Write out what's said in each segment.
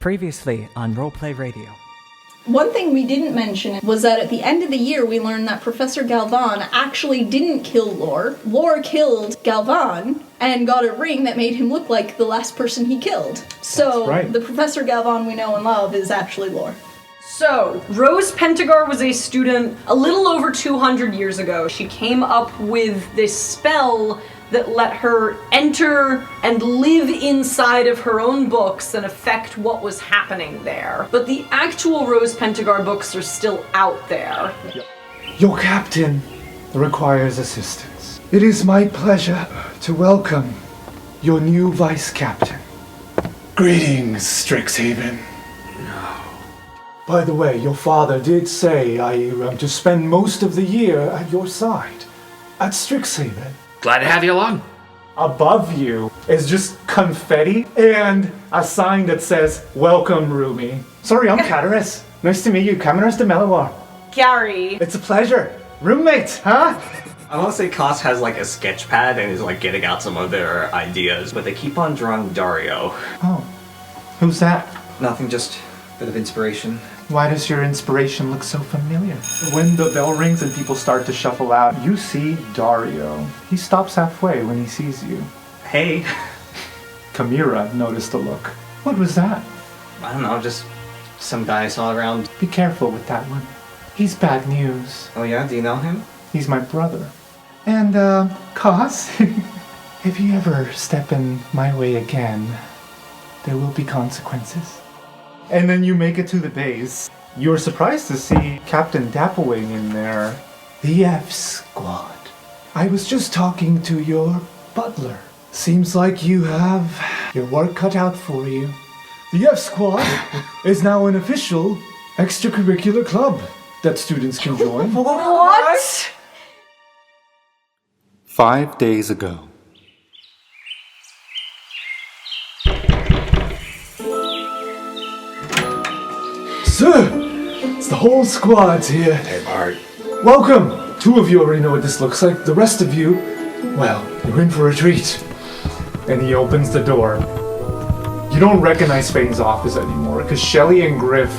Previously on Roleplay Radio. One thing we didn't mention was that at the end of the year we learned that Professor Galvan actually didn't kill Lore. Lore killed Galvan and got a ring that made him look like the last person he killed. So right. The Professor Galvan we know and love is actually Lore. So, Rose Pentagar was a student a little over 200 years ago. She came up with this spell that let her enter and live inside of her own books and affect what was happening there. But the actual Rose Pentagar books are still out there. Your captain requires assistance. It is my pleasure to welcome your new vice captain. Greetings, Strixhaven. By the way, your father did say I am to spend most of the year at your side, at Strixhaven. Glad to have you along. Above you is just confetti and a sign that says, "Welcome, Rumi." Sorry, I'm Cataris. Nice to meet you, Cameras de Melawar. Gary. It's a pleasure. Roommate, huh? I want to say Koss has like a sketch pad and is like getting out some of their ideas, but they keep on drawing Dario. Oh, who's that? Nothing, just a bit of inspiration. Why does your inspiration look so familiar? When the bell rings and people start to shuffle out, you see Dario. He stops halfway when he sees you. Hey. Kamira noticed the look. What was that? I don't know, just some guy I saw around. Be careful with that one. He's bad news. Oh yeah? Do you know him? He's my brother. And, Koss, if you ever step in my way again, there will be consequences. And then you make it to the base. You're surprised to see Captain Dapplewing in there. The F Squad. I was just talking to your butler. Seems like you have your work cut out for you. The F Squad is now an official extracurricular club that students can join. What? 5 days ago. Sir, it's the whole squad's here. Hey, Bart. Welcome. 2 of you already know what this looks like. The rest of you, well, you're in for a treat. And he opens the door. You don't recognize Fane's office anymore, because Shelley and Griff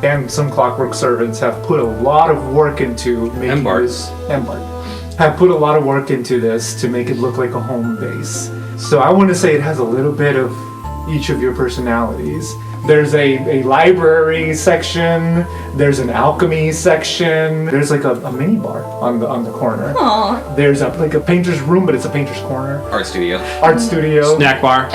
and some Clockwork servants have put a lot of work into making this. And Bart. Have put a lot of work into this to make it look like a home base. So I want to say it has a little bit of each of your personalities. There's a library section, there's an alchemy section, there's like a mini bar on the corner. Aww. There's like a painter's room, but it's a painter's corner. Art studio. Art studio. Snack bar.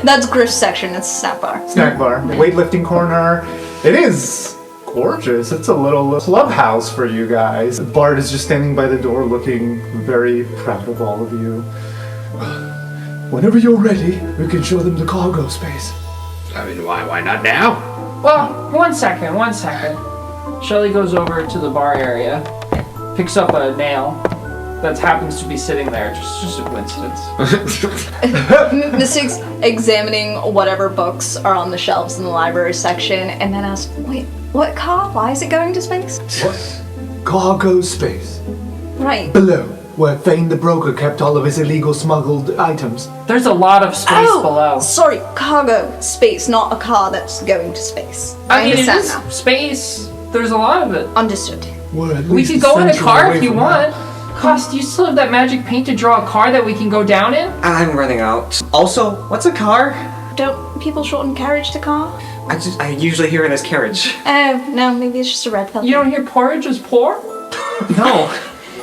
That's Griff's section, it's snack bar. Snack bar. Weightlifting corner. It is gorgeous. It's a little clubhouse for you guys. Bart is just standing by the door looking very proud of all of you. Whenever you're ready, we can show them the cargo space. I mean, why not now? Well, one second. Shelley goes over to the bar area, picks up a nail that happens to be sitting there. Just a coincidence. Mystic's examining whatever books are on the shelves in the library section, and then asks, "Wait, what car? Why is it going to space?" What? Cargo space. Right. Below, where Fane the broker kept all of his illegal smuggled items. There's a lot of space below. Sorry, cargo space, not a car that's going to space. I mean, it understand is now. space. There's a lot of it. Understood. We can go in a car if you want. Koss, do you still have that magic paint to draw a car that we can go down in? I'm running out. Also, what's a car? Don't people shorten carriage to car? I usually hear it as carriage. Oh, no, maybe it's just a red pill. You don't hear porridge is poor? No.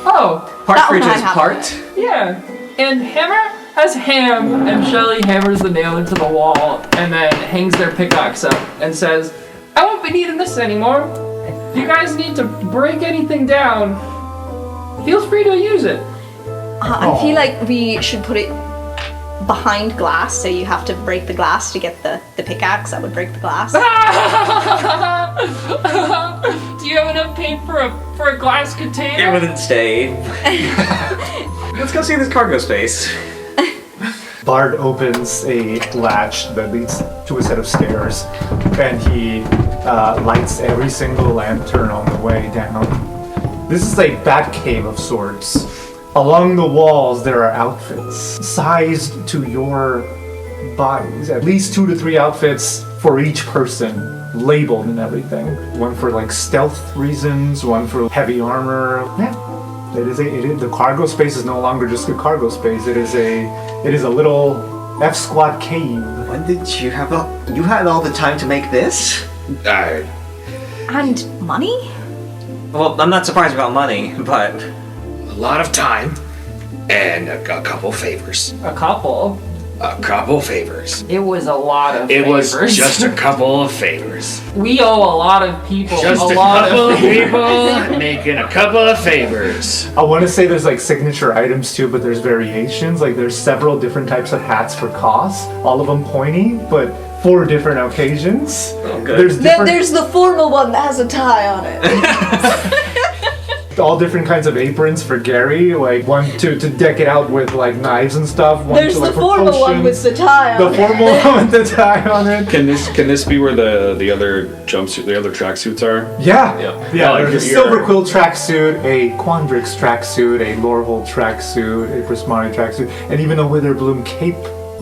Oh. Partridge is part. Yeah. And hammer has ham, and Shelley hammers the nail into the wall and then hangs their pickaxe up and says, "I won't be needing this anymore. If you guys need to break anything down, feel free to use it." I feel like we should put it behind glass, so you have to break the glass to get the pickaxe that would break the glass. Do you have enough paint for a glass container? It wouldn't stay. Let's go see this cargo space. Bard opens a latch that leads to a set of stairs, and he lights every single lantern on the way down. This is a bat cave of sorts. Along the walls there are outfits sized to your bodies, at least 2 to 3 outfits for each person, labeled and everything. One for like stealth reasons, one for heavy armor. Yeah, the cargo space is no longer just a cargo space. It is a little F Squad cave. When did you have you had all the time to make this? And money? Well, I'm not surprised about money, but A lot of time and a couple favors. A couple. A couple favors. It was a lot of It favors. was just a couple of favors. We owe a lot of people Just a lot couple of of people making a couple of favors. I want to say there's like signature items too, but there's variations. Like there's several different types of hats for Koss, all of them pointy, but for different occasions. Oh, good. There's different, There's the formal one that has a tie on it. all different kinds of aprons for Gary, like one to deck it out with like knives and stuff. One There's to, the like, for formal one potions. with the tie on The it. formal one with the tie on it. Can this be where the other jumpsuit, the other tracksuits are? Yeah, Yeah. yeah. Like There's a your- Silver Quill tracksuit, a Quandrix tracksuit, a Lorehold tracksuit, a Prismari tracksuit, and even a Witherbloom cape.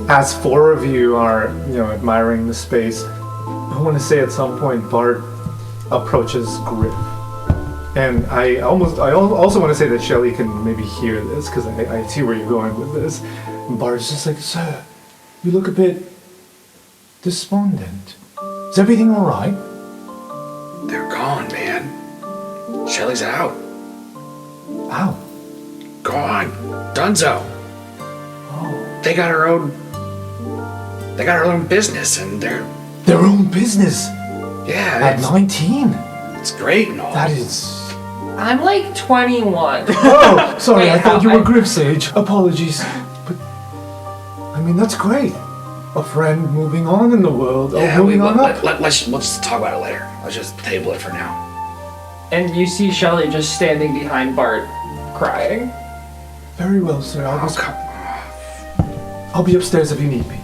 As 4 of you are, admiring the space, I want to say at some point Bart approaches Griff, and I also want to say that Shelley can maybe hear this because I see where you're going with this. And Bart's just like, "Sir, you look a bit despondent. Is everything all right?" They're gone, man. Shelly's out. Ow. Gone. Dunzo. Oh. They got her own business, and they're Their own business yeah. at 19. It's great and all. That is. I'm like 21. Oh, sorry. Wait, I thought you how- were Griff's age. Apologies, but I mean that's great. A friend moving on in the world. Moving on up. Let's talk about it later. Let's just table it for now. And you see Shelley just standing behind Bart, crying. Very well, sir. Oh, come. I'll be upstairs if you need me.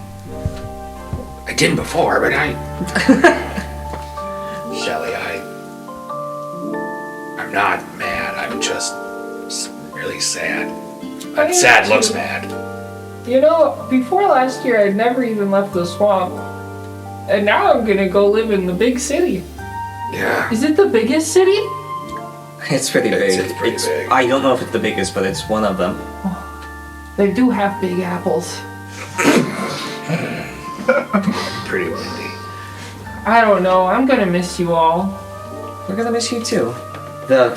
I didn't before, but Shelly, I'm not mad. I'm just really sad. I Sad am looks too. mad. Before last year, I'd never even left the swamp. And now I'm gonna go live in the big city. Yeah. Is it the biggest city? it's pretty big. It's pretty big. I don't know if it's the biggest, but it's one of them. They do have big apples. Pretty windy. I don't know, I'm gonna miss you all. We're gonna miss you too. The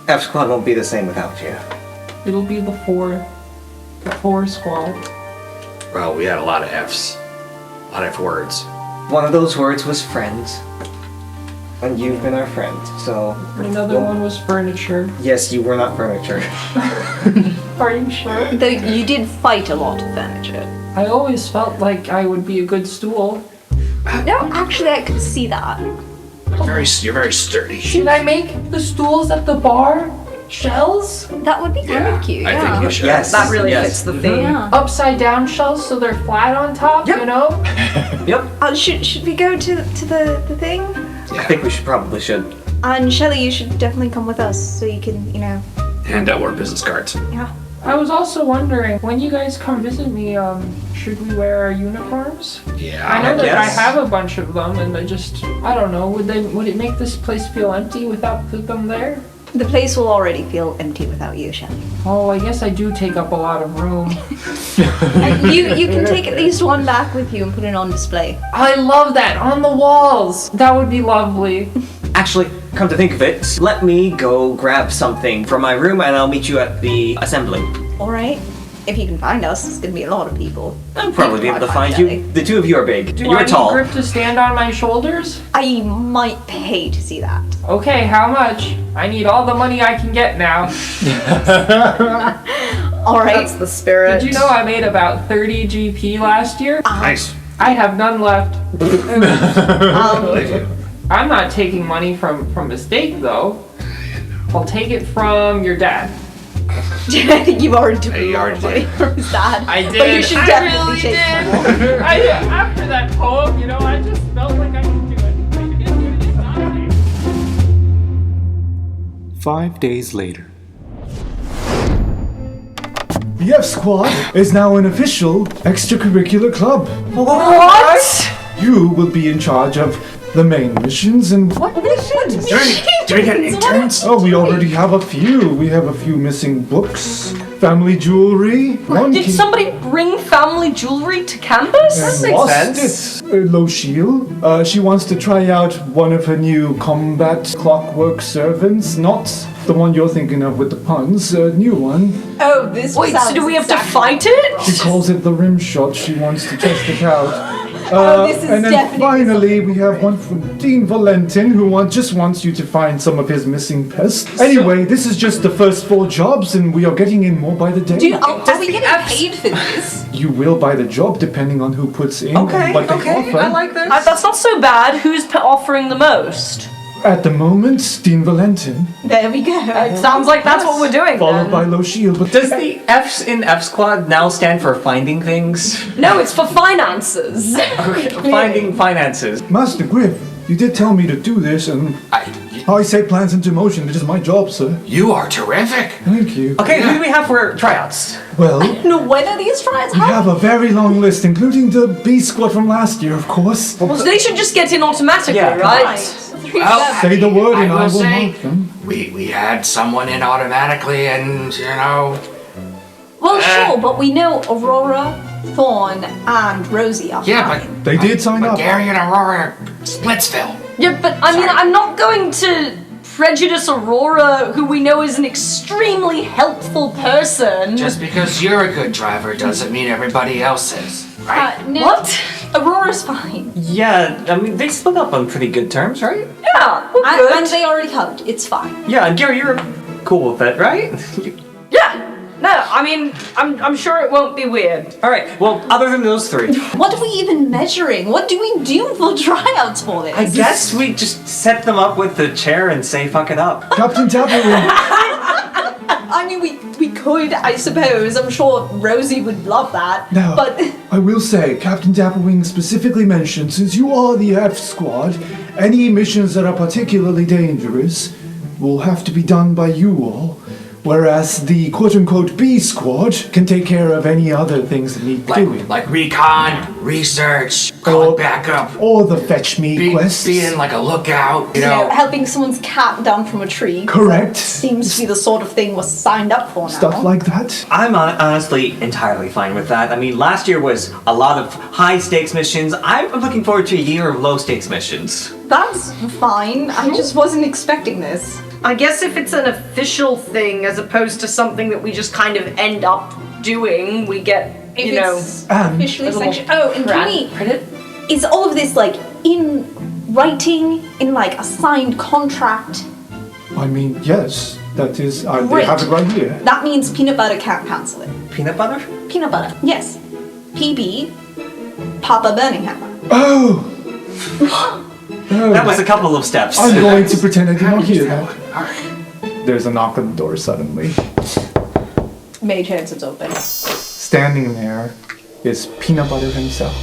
F Squad won't be the same without you. It'll be the four squad. Well, we had a lot of F's. A lot of F words. One of those words was friends. And you've been our friend, so... Another one was furniture. Yes, you were not furniture. Are you sure? Though you did fight a lot of furniture. I always felt like I would be a good stool. No, actually, I could see that. You're very sturdy. Should I make the stools at the bar shells? That would be kind of cute. I think you should. Yes. That really yes. fits the theme. Yeah. Upside down shells so they're flat on top, Yep. you know? Yep. Should we go to the thing? I think we should. And Shelley, you should definitely come with us so you can, Hand out our business cards. yeah. I was also wondering, when you guys come visit me, should we wear our uniforms? Yeah. I know that I yes. have a bunch of them, and I don't know, would it make this place feel empty without them there? The place will already feel empty without you, Shelley. Oh, I guess I do take up a lot of room. You can take at least one back with you and put it on display. I love that, on the walls! That would be lovely. Actually, come to think of it, let me go grab something from my room and I'll meet you at the assembly. Alright. If you can find us, it's gonna be a lot of people. I'll probably be able to find Shelley. you. The two of you are big. Do You're I tall. need Grip to stand on my shoulders? I might pay to see that. Okay, how much? I need all the money I can get now. Alright. That's the spirit. Did you know I made about 30 GP last year? Nice. I have none left. Believe you. I'm not taking money from mistake though. I'll take it from your dad. I think you've already took Hey, you a lot already of money did. from his dad. I did. But you should I definitely really take did. more. After that poem, I just felt like I could do it. 5 days later. The F Squad is now an official extracurricular club. What? You will be in charge of the main missions and... What missions? Do we get interns? Oh, we already have a few. We have a few missing books, family jewelry. Did somebody bring family jewelry to campus? And makes lost sense. it. Loshil. She wants to try out one of her new combat clockwork servants, not the one you're thinking of with the puns, a new one. Oh, this Wait, so do we have to fight it? She calls it the rim shot. She wants to test it out. This is and then definitely finally, we have one from Dean Valentin, who just wants you to find some of his missing pests. Anyway, this is just the first 4 jobs, and we are getting in more by the day. Are we getting paid for this? You will by the job, depending on who puts in Okay, what they okay, offer. I like this. That's not so bad. Who's offering the most? At the moment, Dean Valentin, There we go. It sounds like that's what we're doing. followed then. by Loshil. But Does the F's in F Squad now stand for finding things? No, it's for finances. Okay, finding finances. Master Griff, you did tell me to do this, and I set plans into motion. It is my job, sir. You are terrific. Thank you. Okay, who do we have for tryouts? Well, No, when are these tries we have a very long list, including the B Squad from last year, of course. Well, they should just get in automatically, Yeah, right? Well, Say the word and I will say, mark them. we had someone in automatically, and Well, sure, but we know Aurora, Thorn, and Rosie are yeah, fine. They did sign but up. Gary and Aurora, Splitsville. Yeah, but I mean, I'm not going to prejudice Aurora, who we know is an extremely helpful person. Just because you're a good driver doesn't mean everybody else is, right? No, What? Aurora's fine. Yeah, I mean, they split up on pretty good terms, right? Yeah, we're good. And they already hugged. It's fine. Yeah, and Gary, you're cool with it, right? Yeah. No, I mean, I'm sure it won't be weird. Alright, well, other than those 3, What are we even measuring? What do we do for tryouts for this? I guess we just set them up with the chair and say fuck it up. Captain Tapperwing, I mean, we could, I suppose. I'm sure Rosie would love that. now, But I will say, Captain Tapperwing specifically mentioned, since you are the F Squad, any missions that are particularly dangerous will have to be done by you all. Whereas the quote-unquote B Squad can take care of any other things that need doing. Like recon, research, calling backup, Or the fetch me quests. being like a lookout, you know, helping someone's cat down from a tree. Correct. Seems to be the sort of thing we're signed up for now. Stuff like that. I'm honestly entirely fine with that. I mean, last year was a lot of high stakes missions. I'm looking forward to a year of low stakes missions. That's fine. I just wasn't expecting this. I guess if it's an official thing as opposed to something that we just kind of end up doing, we get, If you know, it's And- officially sanctioned. Oh, and can we? credit. Is all of this like in writing, in like a signed contract? I mean, yes, that is, they Great. have it right here. That means peanut butter can't cancel it. Peanut butter? Peanut butter, yes. PB, Papa Birmingham. Oh! That was a couple of steps. I'm going to pretend I did not hear that. There's a knock on the door suddenly. Mage hands it's open. Standing there is Peanut Butter himself.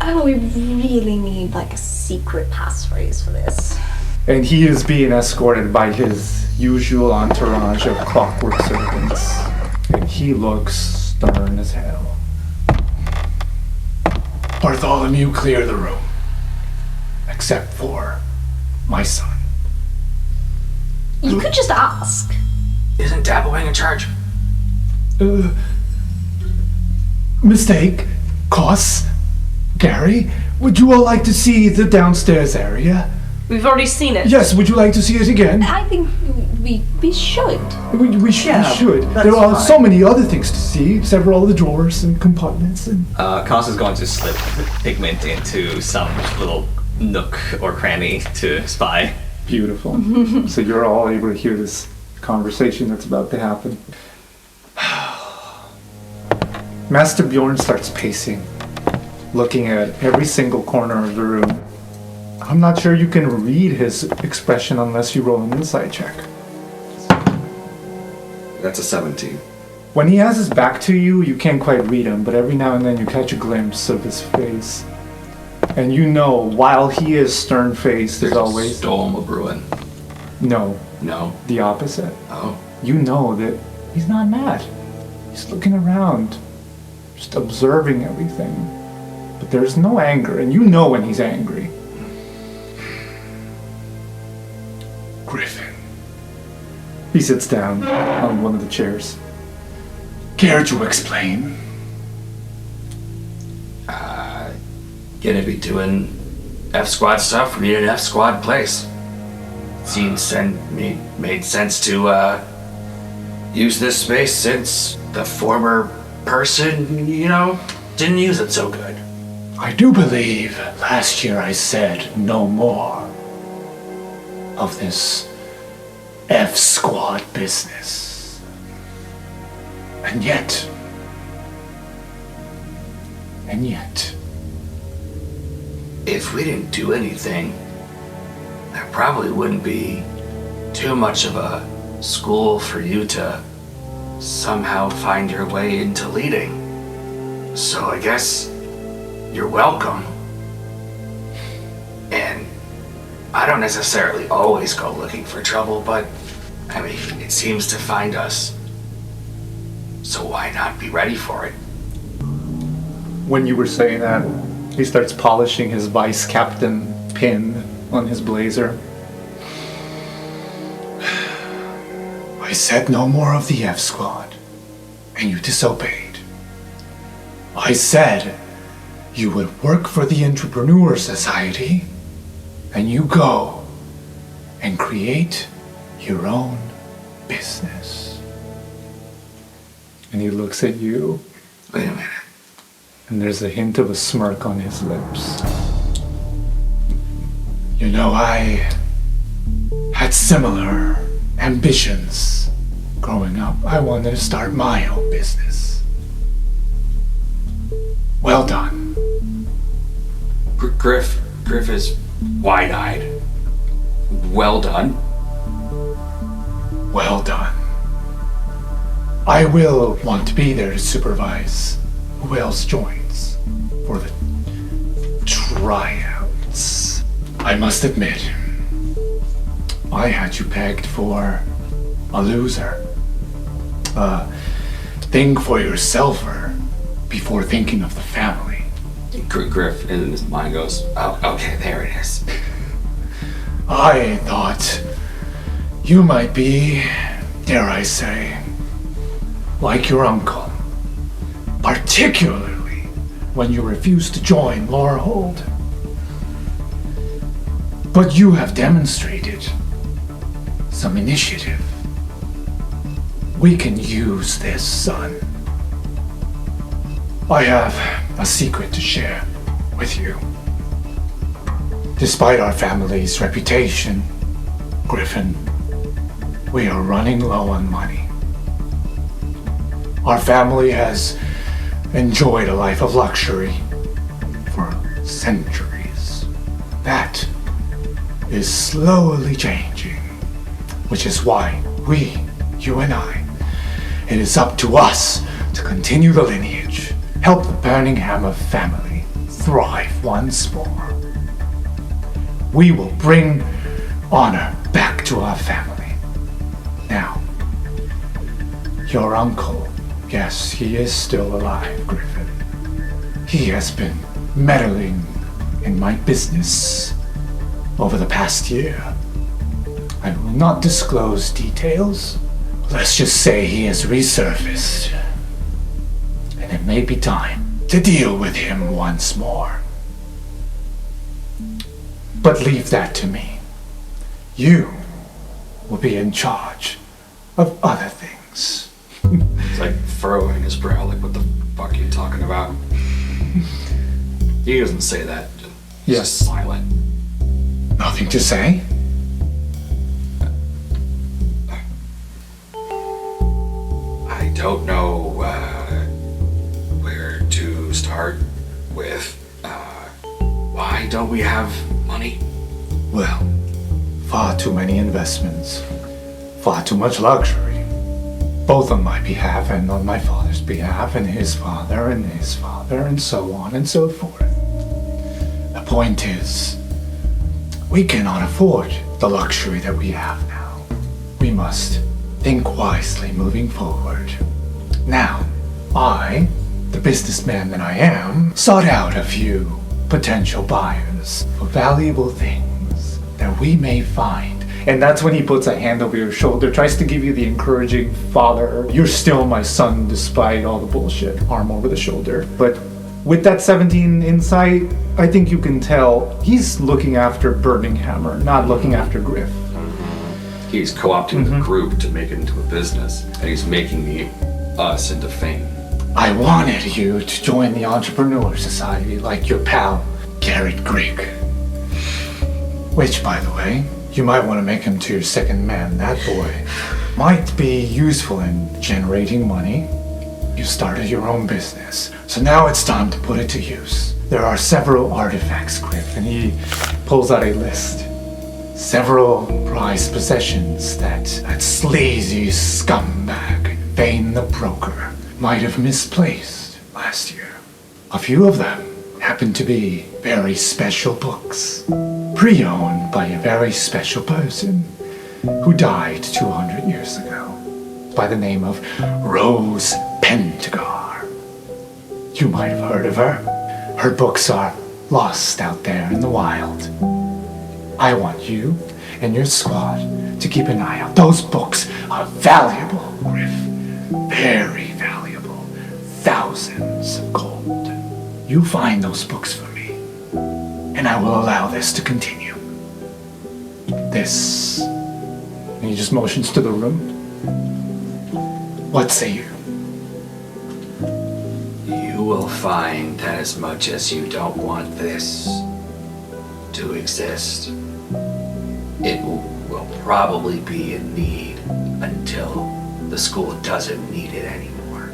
Oh, we really need like a secret passphrase for this. And he is being escorted by his usual entourage of clockwork servants. And he looks stern as hell. Bartholomew, clear the room. Except for my son. You could just ask. Isn't Dabbling in charge? Mistake. Koss. Gary, would you all like to see the downstairs area? We've already seen it. Yes, would you like to see it again? I think we should. We should. that's There are fine. so many other things to see. Several other drawers and compartments and... Koss is going to slip Pigment into some little nook or cranny to spy. Beautiful. So you're all able to hear this conversation that's about to happen. Master Bjorn starts pacing, looking at every single corner of the room. I'm not sure you can read his expression unless you roll an insight check. That's a 17. When he has his back to you, you can't quite read him, but every now and then you catch a glimpse of his face. And you know, while he is stern-faced as always... Storm of Bruin. No, No. the opposite. Oh. You know that he's not mad. He's looking around, just observing everything. But there's no anger, and you know when he's angry. Griffin. He sits down on one of the chairs. Care to explain? Gonna be doing F Squad stuff. We need an F Squad place. Made sense to use this space since the former person, didn't use it so good. I do believe last year I said no more of this F Squad business. And yet, if we didn't do anything, there probably wouldn't be too much of a school for you to somehow find your way into leading. So I guess you're welcome. And I don't necessarily always go looking for trouble, but it seems to find us. So why not be ready for it? when you were saying that, he starts polishing his vice captain pin on his blazer. I said no more of the F Squad, and you disobeyed. I said you would work for the Entrepreneur Society, and you go and create your own business. And he looks at you. Wait a minute. And there's a hint of a smirk on his lips. You know, I had similar ambitions growing up. I wanted to start my own business. Well done. Griff is wide-eyed. Well done. Well done. I will want to be there to supervise who else joins for the tryouts. I must admit, I had you pegged for a loser. Think for yourself before thinking of the family. Griff in his mind goes, oh, okay, there it is. I thought you might be, dare I say, like your uncle, particularly when you refused to join Lorehold. But you have demonstrated some initiative. We can use this, son. I have a secret to share with you. Despite our family's reputation, Griffin, we are running low on money. Our family has enjoyed a life of luxury for centuries. That is slowly changing, which is why you and I, it is up to us to continue the lineage, help the Birmingham family thrive once more. We will bring honor back to our family. Now, your uncle, yes, he is still alive, Griffin. He has been meddling in my business over the past year. I will not disclose details. Let's just say he has resurfaced. And it may be time to deal with him once more. But leave that to me. You will be in charge of other things. It's like furrowing his brow, like, what the fuck are you talking about? He doesn't say that. He's just silent. Nothing to say? I don't know where to start with. Why don't we have money? Well, far too many investments. Far too much luxury. Both on my behalf and on my father's behalf, and his father, and so on and so forth. The point is, we cannot afford the luxury that we have now. We must think wisely moving forward. Now, I, the businessman that I am, sought out a few potential buyers for valuable things that we may find. And that's when he puts a hand over your shoulder, tries to give you the encouraging father, you're still my son despite all the bullshit, arm over the shoulder. But with that 17 insight, I think you can tell he's looking after Burning Hammer, not looking after Griff. He's co-opting the group to make it into a business, and he's making us into fame. I wanted you to join the Entrepreneur Society like your pal, Garrett Greek. Which, by the way, you might want to make him to your second man. That boy might be useful in generating money. You started your own business, so now it's time to put it to use. There are several artifacts, Griff, and he pulls out a list. Several prized possessions that sleazy scumbag, Vane the Broker, might have misplaced last year. A few of them happen to be very special books, pre-owned by a very special person who died 200 years ago by the name of Rose Pentagar. You might have heard of her. Her books are lost out there in the wild. I want you and your squad to keep an eye out. Those books are valuable, Griff. Very valuable. Thousands of gold. You find those books for me, and I will allow this to continue. This... And he just motions to the room. What say you? You will find that as much as you don't want this to exist, it will probably be in need until the school doesn't need it anymore.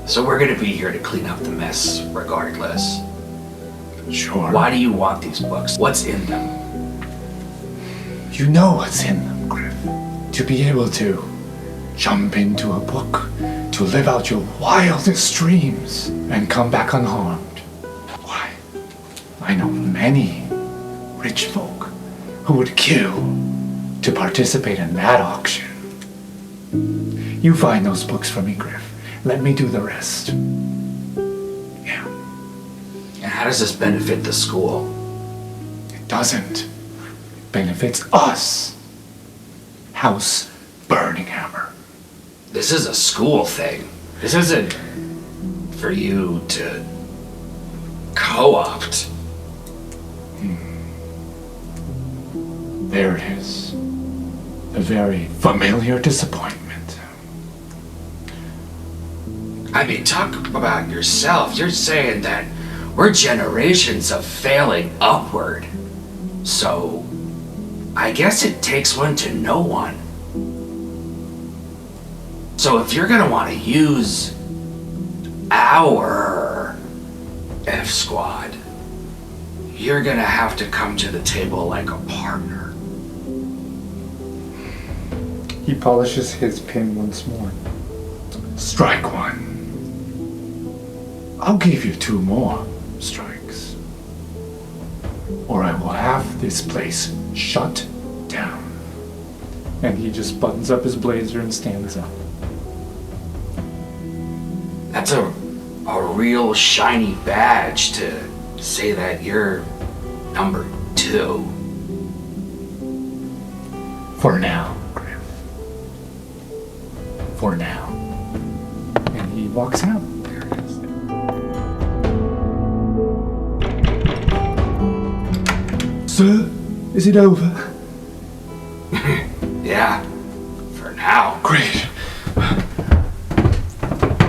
So we're gonna be here to clean up the mess regardless. Sure. Why do you want these books? What's in them? You know what's in them, Griff. To be able to jump into a book, to live out your wildest dreams, and come back unharmed. Why, I know many rich folk who would kill to participate in that auction. You find those books for me, Griff. Let me do the rest. Yeah. And how does this benefit the school? It doesn't. It benefits us. House Burning Hammer. This is a school thing. This isn't for you to co-opt. There it is. A very familiar disappointment. I mean, talk about yourself. You're saying that we're generations of failing upward. So, I guess it takes one to know one. So if you're gonna want to use our F squad, you're gonna have to come to the table like a partner. He polishes his pin once more. Strike one. I'll give you 2 more strikes. Or I will have this place shut down. And he just buttons up his blazer and stands up. That's a real shiny badge to say that you're number 2. For now, Griff. For now. And he walks out. There it is. Sir, is it over? Yeah, for now. Great.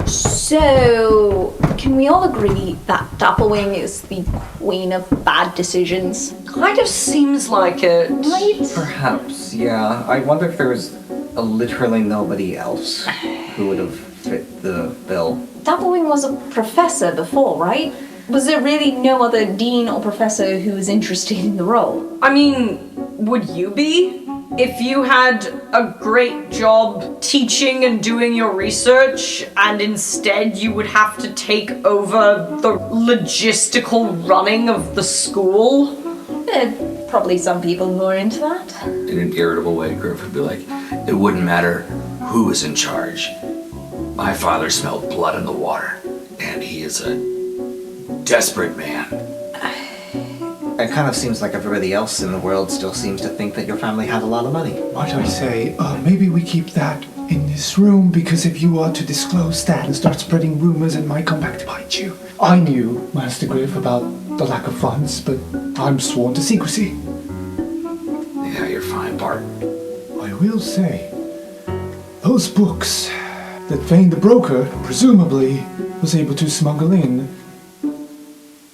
So, can we all agree that Dapplewing is the queen of bad decisions? Kind of seems like it. Right? Perhaps, yeah. I wonder if there was literally nobody else who would have fit the bill. Dapplewing was a professor before, right? Was there really no other dean or professor who was interested in the role? I mean, would you be? If you had a great job teaching and doing your research, and instead you would have to take over the logistical running of the school? There are probably some people who are into that. In an irritable way, Griff would be like, it wouldn't matter who was in charge. My father smelled blood in the water, and he is a desperate man. It kind of seems like everybody else in the world still seems to think that your family has a lot of money. Might I say, maybe we keep that in this room, because if you are to disclose that and start spreading rumors, it might come back to bite you. I knew, Master Griff, about the lack of funds, but I'm sworn to secrecy. Yeah, you're fine, Bart. I will say, those books that Vane the broker presumably was able to smuggle in,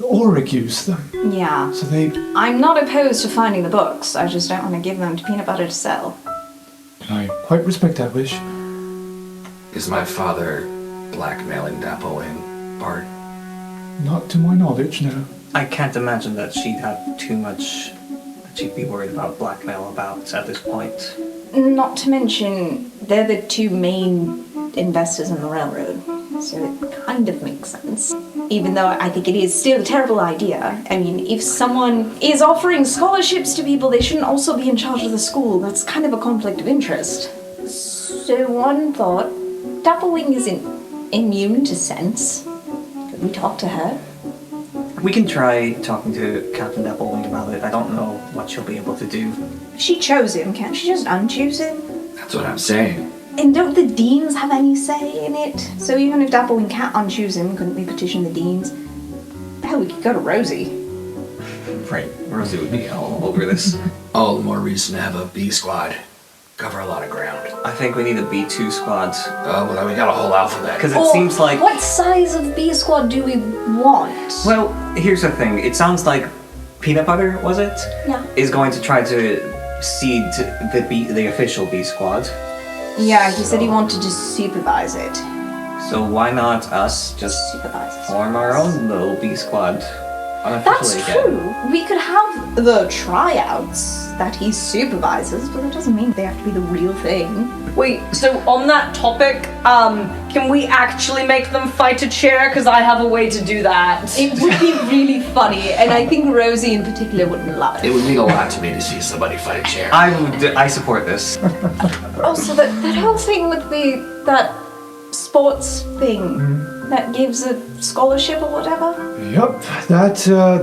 Auric used them. Yeah. So they... I'm not opposed to finding the books. I just don't want to give them to Peanut Butter to sell. I quite respect that wish. Is my father blackmailing Dappling, Bart? Not to my knowledge, no. I can't imagine that she'd have too much that she'd be worried about blackmail about at this point. Not to mention, they're the two main investors in the railroad, so it kind of makes sense. Even though I think it is still a terrible idea. I mean, if someone is offering scholarships to people, they shouldn't also be in charge of the school. That's kind of a conflict of interest. So one thought, Dapplewing isn't immune to sense. Could we talk to her? We can try talking to Captain Dapplewing about it. I don't know what she'll be able to do. She chose him, can't she just unchoose him? That's what I'm saying. And don't the deans have any say in it? So even if Dapplewing can't unchoose him, couldn't we petition the deans? Hell, we could go to Rosie. Right, Rosie would be all over this. All the more reason to have a B squad. Cover a lot of ground. I think we need a B2 squad. Oh, well, we got a whole alphabet. Because it seems like... What size of B squad do we want? Well, here's the thing. It sounds like Peanut Butter, was it? Yeah. Is going to try to seed the official B squad. Yeah, he said he wanted to supervise it. So why not us just Supervise. form our own little B squad That's unofficially again? true. We could have the tryouts that he supervises, but that doesn't mean they have to be the real thing. Wait, so on that topic, can we actually make them fight a chair? Because I have a way to do that. It would be really funny, and I think Rosie in particular would love It it. would mean a lot to me to see somebody fight a chair. I support this. Oh, so that whole thing with that sports thing that gives a scholarship or whatever? Yup,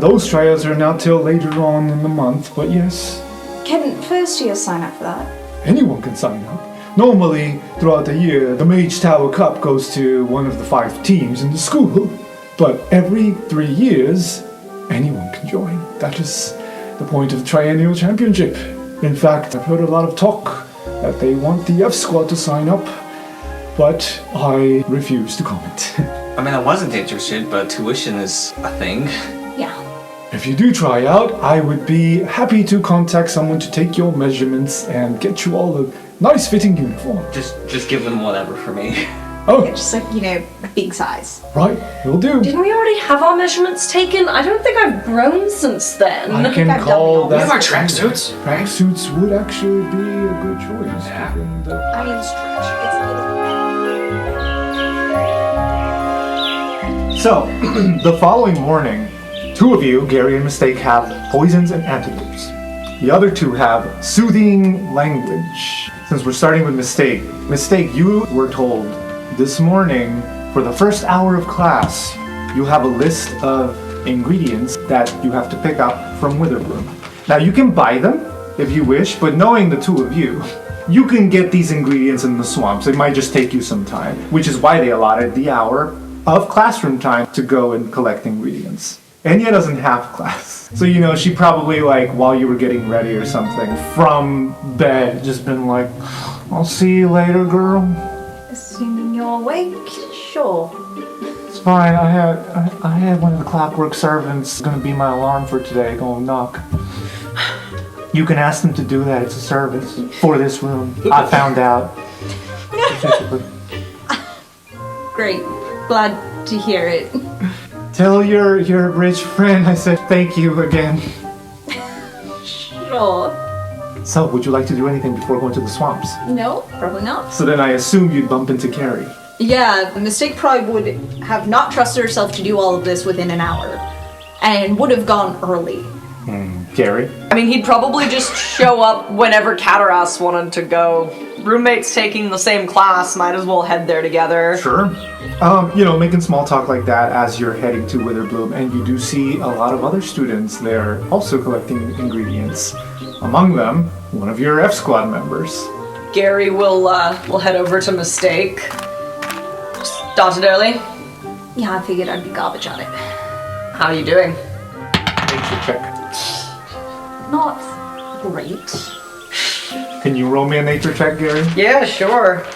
those trials are not till later on in the month, but yes, Can first years sign up for that? anyone can sign up. Normally, throughout the year, the Mage Tower Cup goes to one of the 5 teams in the school, but every 3 years, anyone can join. That is the point of the Triennial Championship. In fact, I've heard a lot of talk that they want the F squad to sign up, but I refuse to comment. I mean, I wasn't interested, but tuition is a thing. Yeah. If you do try out, I would be happy to contact someone to take your measurements and get you all a nice fitting uniform. Just give them whatever for me. Oh, Just like, a big size. right, will do. Didn't we already have our measurements taken? I don't think I've grown since then. I can I've call done We that. have our tracksuits, right? Tracksuits would actually be a good choice. Yeah. given the- I mean, it's a little... So, the following morning, 2 of you, Gary and Mistake, have poisons and antidotes. The other 2 have soothing language. Since we're starting with Mistake, you were told this morning, for the first hour of class, you have a list of ingredients that you have to pick up from Witherbloom. Now, you can buy them if you wish, but knowing the 2 of you, you can get these ingredients in the swamps. It might just take you some time, which is why they allotted the hour of classroom time to go and collect ingredients. Enya doesn't have class. So, she probably, while you were getting ready or something, from bed, just been like, I'll see you later, girl. Assuming you're awake, sure. It's fine, I had one of the clockwork servants gonna be my alarm for today, go knock. You can ask them to do that, it's a service for this room. I found out. Great. Glad to hear it. Tell your rich friend I said thank you again. Sure. So, would you like to do anything before going to the swamps? No, probably not. So then I assume you'd bump into Carrie. Yeah, the Mistake probably would have not trusted herself to do all of this within an hour, and would have gone early. Carrie? I mean, he'd probably just show up whenever Cataras wanted to go roommates taking the same class, might as well head there together. Sure. Making small talk like that as you're heading to Witherbloom, and you do see a lot of other students there also collecting ingredients. Among them, one of your F Squad members. Gary will head over to Mistake. Started early. Yeah, I figured I'd be garbage at it. How are you doing? Nature check. Not great. Can you roll me a nature check, Gary? Yeah, sure.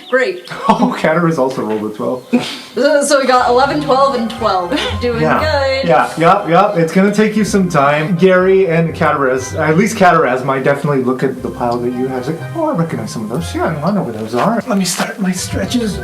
Great. Oh, Caterers also rolled a 12. So we got 11, 12, and 12. Doing good. Yeah. It's gonna take you some time. Gary and Caterers, at least Caterers, might definitely look at the pile that you have. It's like, oh, I recognize some of those. Yeah, I know where those are. Let me start my stretches.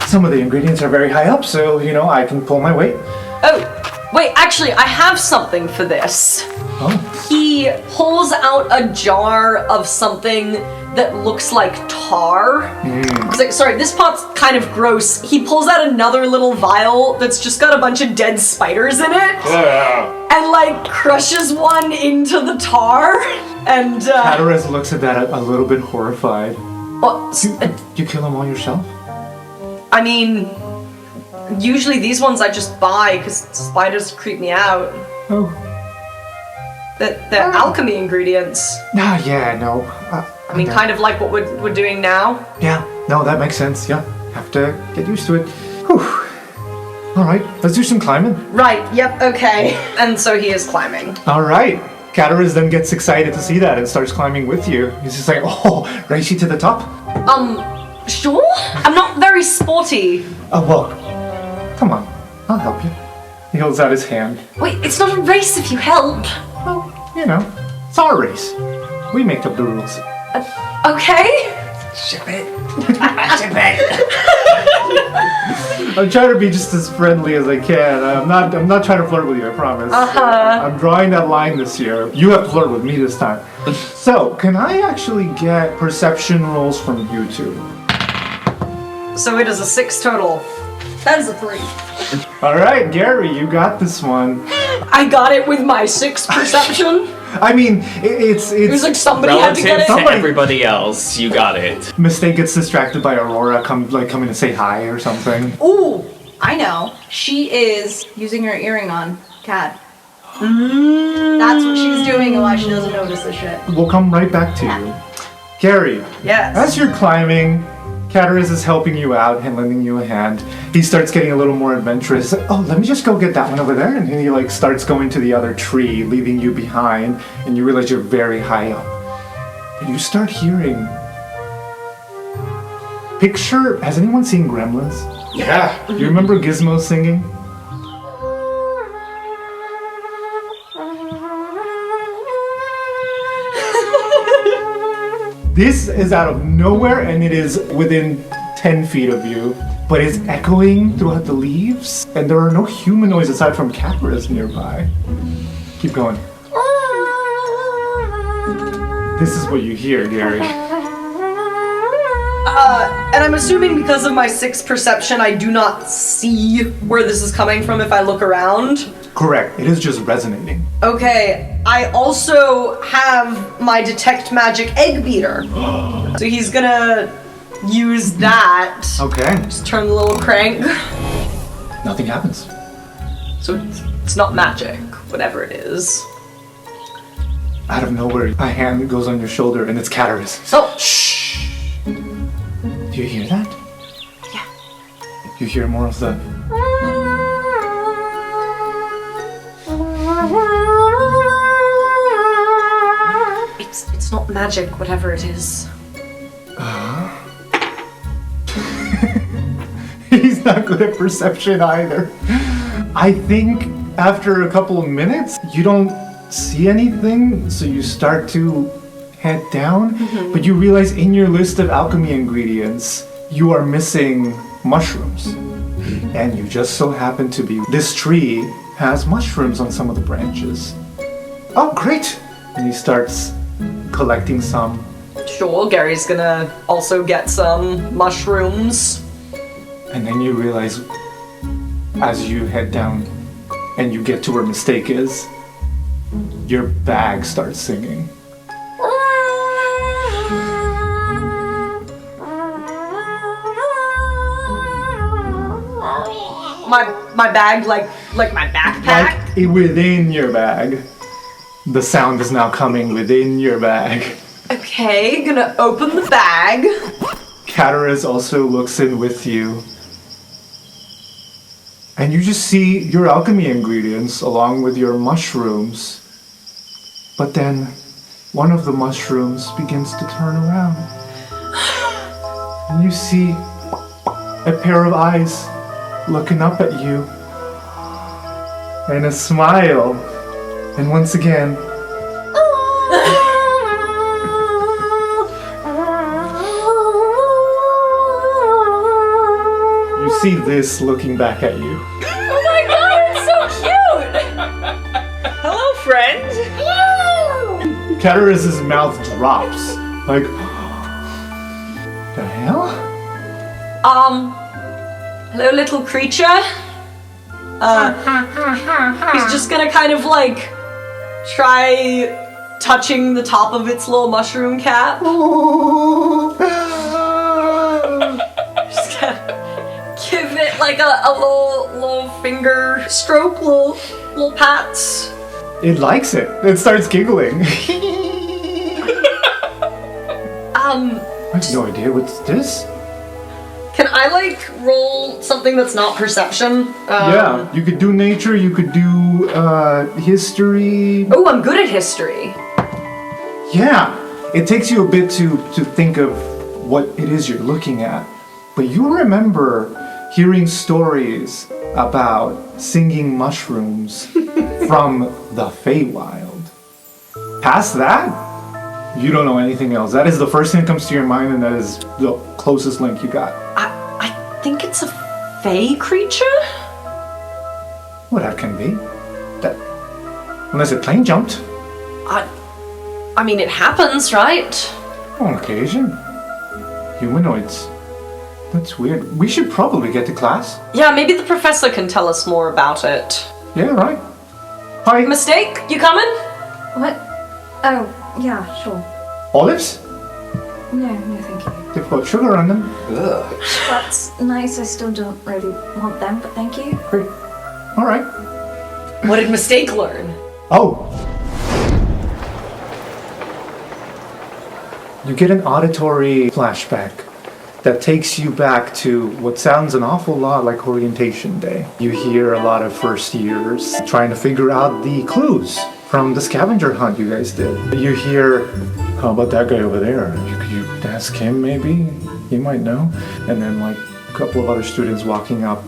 Some of the ingredients are very high up, so, I can pull my weight. Oh, wait, actually, I have something for this. Oh. He pulls out a jar of something that looks like tar. It's like, sorry, this part's kind of gross. He pulls out another little vial that's just got a bunch of dead spiders in it. And crushes one into the tar. And Caterers looks at that a little bit horrified. You kill them all yourself? I mean, usually these ones I just buy because spiders creep me out. Oh. They're alchemy ingredients. Yeah, no. I mean, kind of like what we're doing now. Yeah, no, that makes sense. Yeah, have to get used to it. Whew. All right, let's do some climbing. Right, yep, okay. And so he is climbing. All right. Caterers then gets excited to see that and starts climbing with you. He's just like, oh, race you to the top? Sure? I'm not very sporty. Oh, well, come on, I'll help you. He holds out his hand. Wait, it's not a race if you help. Well, it's our race. We make up the rules. Okay. Ship it. Ship it. I'm trying to be just as friendly as I can. I'm not trying to flirt with you, I promise. I'm drawing that line this year. You have to flirt with me this time. So, can I actually get perception rolls from you two? So it is a 6 total. That is a 3. All right, Gary, you got this one. I got it with my 6 perception. I mean, it's It was like somebody had to get it. Relative to everybody else, you got it. Mistake gets distracted by Aurora coming to say hi or something. Ooh, I know. She is using her earring on Cat. That's what she's doing and why she doesn't notice this shit. We'll come right back to you. Gary, Yes. as you're climbing, Caterers is helping you out and lending you a hand. He starts getting a little more adventurous. Like, oh, let me just go get that one over there. And he starts going to the other tree, leaving you behind. And you realize you're very high up. And you start hearing... Has anyone seen Gremlins? Yeah. Do you remember Gizmo singing? This is out of nowhere, and it is within 10 feet of you, but it's echoing throughout the leaves, and there are no humanoids aside from Caterers nearby. Keep going. This is what you hear, Gary. And I'm assuming because of my 6 perception, I do not see where this is coming from if I look around. Correct. It is just resonating. Okay, I also have my detect magic egg beater. So he's gonna use that. Okay. Just turn the little crank. Nothing happens. So it's not magic, whatever it is. Out of nowhere, a hand goes on your shoulder, and it's Caterers. Oh! Shh! Do you hear that? Yeah. You hear more of the... It's not magic, whatever it is. He's not good at perception either. I think after a couple of minutes, you don't see anything, so you start to head down, but you realize in your list of alchemy ingredients, you are missing mushrooms. And you just so happen to be... This tree has mushrooms on some of the branches. Oh, great! And he starts collecting some. Sure, Gary's gonna also get some mushrooms. And then you realize, as you head down and you get to where Mistake is, your bag starts singing. my bag like my backpack? Like within your bag. The sound is now coming within your bag. Okay, gonna open the bag. Cataras also looks in with you. And you just see your alchemy ingredients along with your mushrooms. But then one of the mushrooms begins to turn around. And you see a pair of eyes looking up at you. And a smile. And once again, you see this looking back at you. Oh my god, it's so cute! Hello, friend! Hello! Cataras' mouth drops. Like, the hell? Hello, little creature. He's just gonna kind of like try touching the top of its little mushroom cap. Just gonna give it like a little finger stroke, little pats. It likes it. It starts giggling. I have no idea what's this. Can I like roll something that's not perception? Yeah, you could do nature, you could do history. Oh, I'm good at history. Yeah, it takes you a bit to think of what it is you're looking at. But you remember hearing stories about singing mushrooms from the Feywild. Past that, you don't know anything else. That is the first thing that comes to your mind, and that is the closest link you got. I think it's a fey creature? Well, that can be. That, unless it plane jumped. I mean, it happens, right? On occasion. Humanoids. That's weird. We should probably get to class. Yeah, maybe the professor can tell us more about it. Yeah, right. Hi. Mistake? You coming? What? Oh, yeah, sure. Olives? No, thank you. They've got sugar on them. Ugh. That's nice. I still don't really want them, but thank you. Great. All right. What did Mistake learn? Oh. You get an auditory flashback that takes you back to what sounds an awful lot like orientation day. You hear a lot of first years trying to figure out the clues from the scavenger hunt you guys did. You hear, how about that guy over there? Could you ask him maybe? He might know. And then like a couple of other students walking up.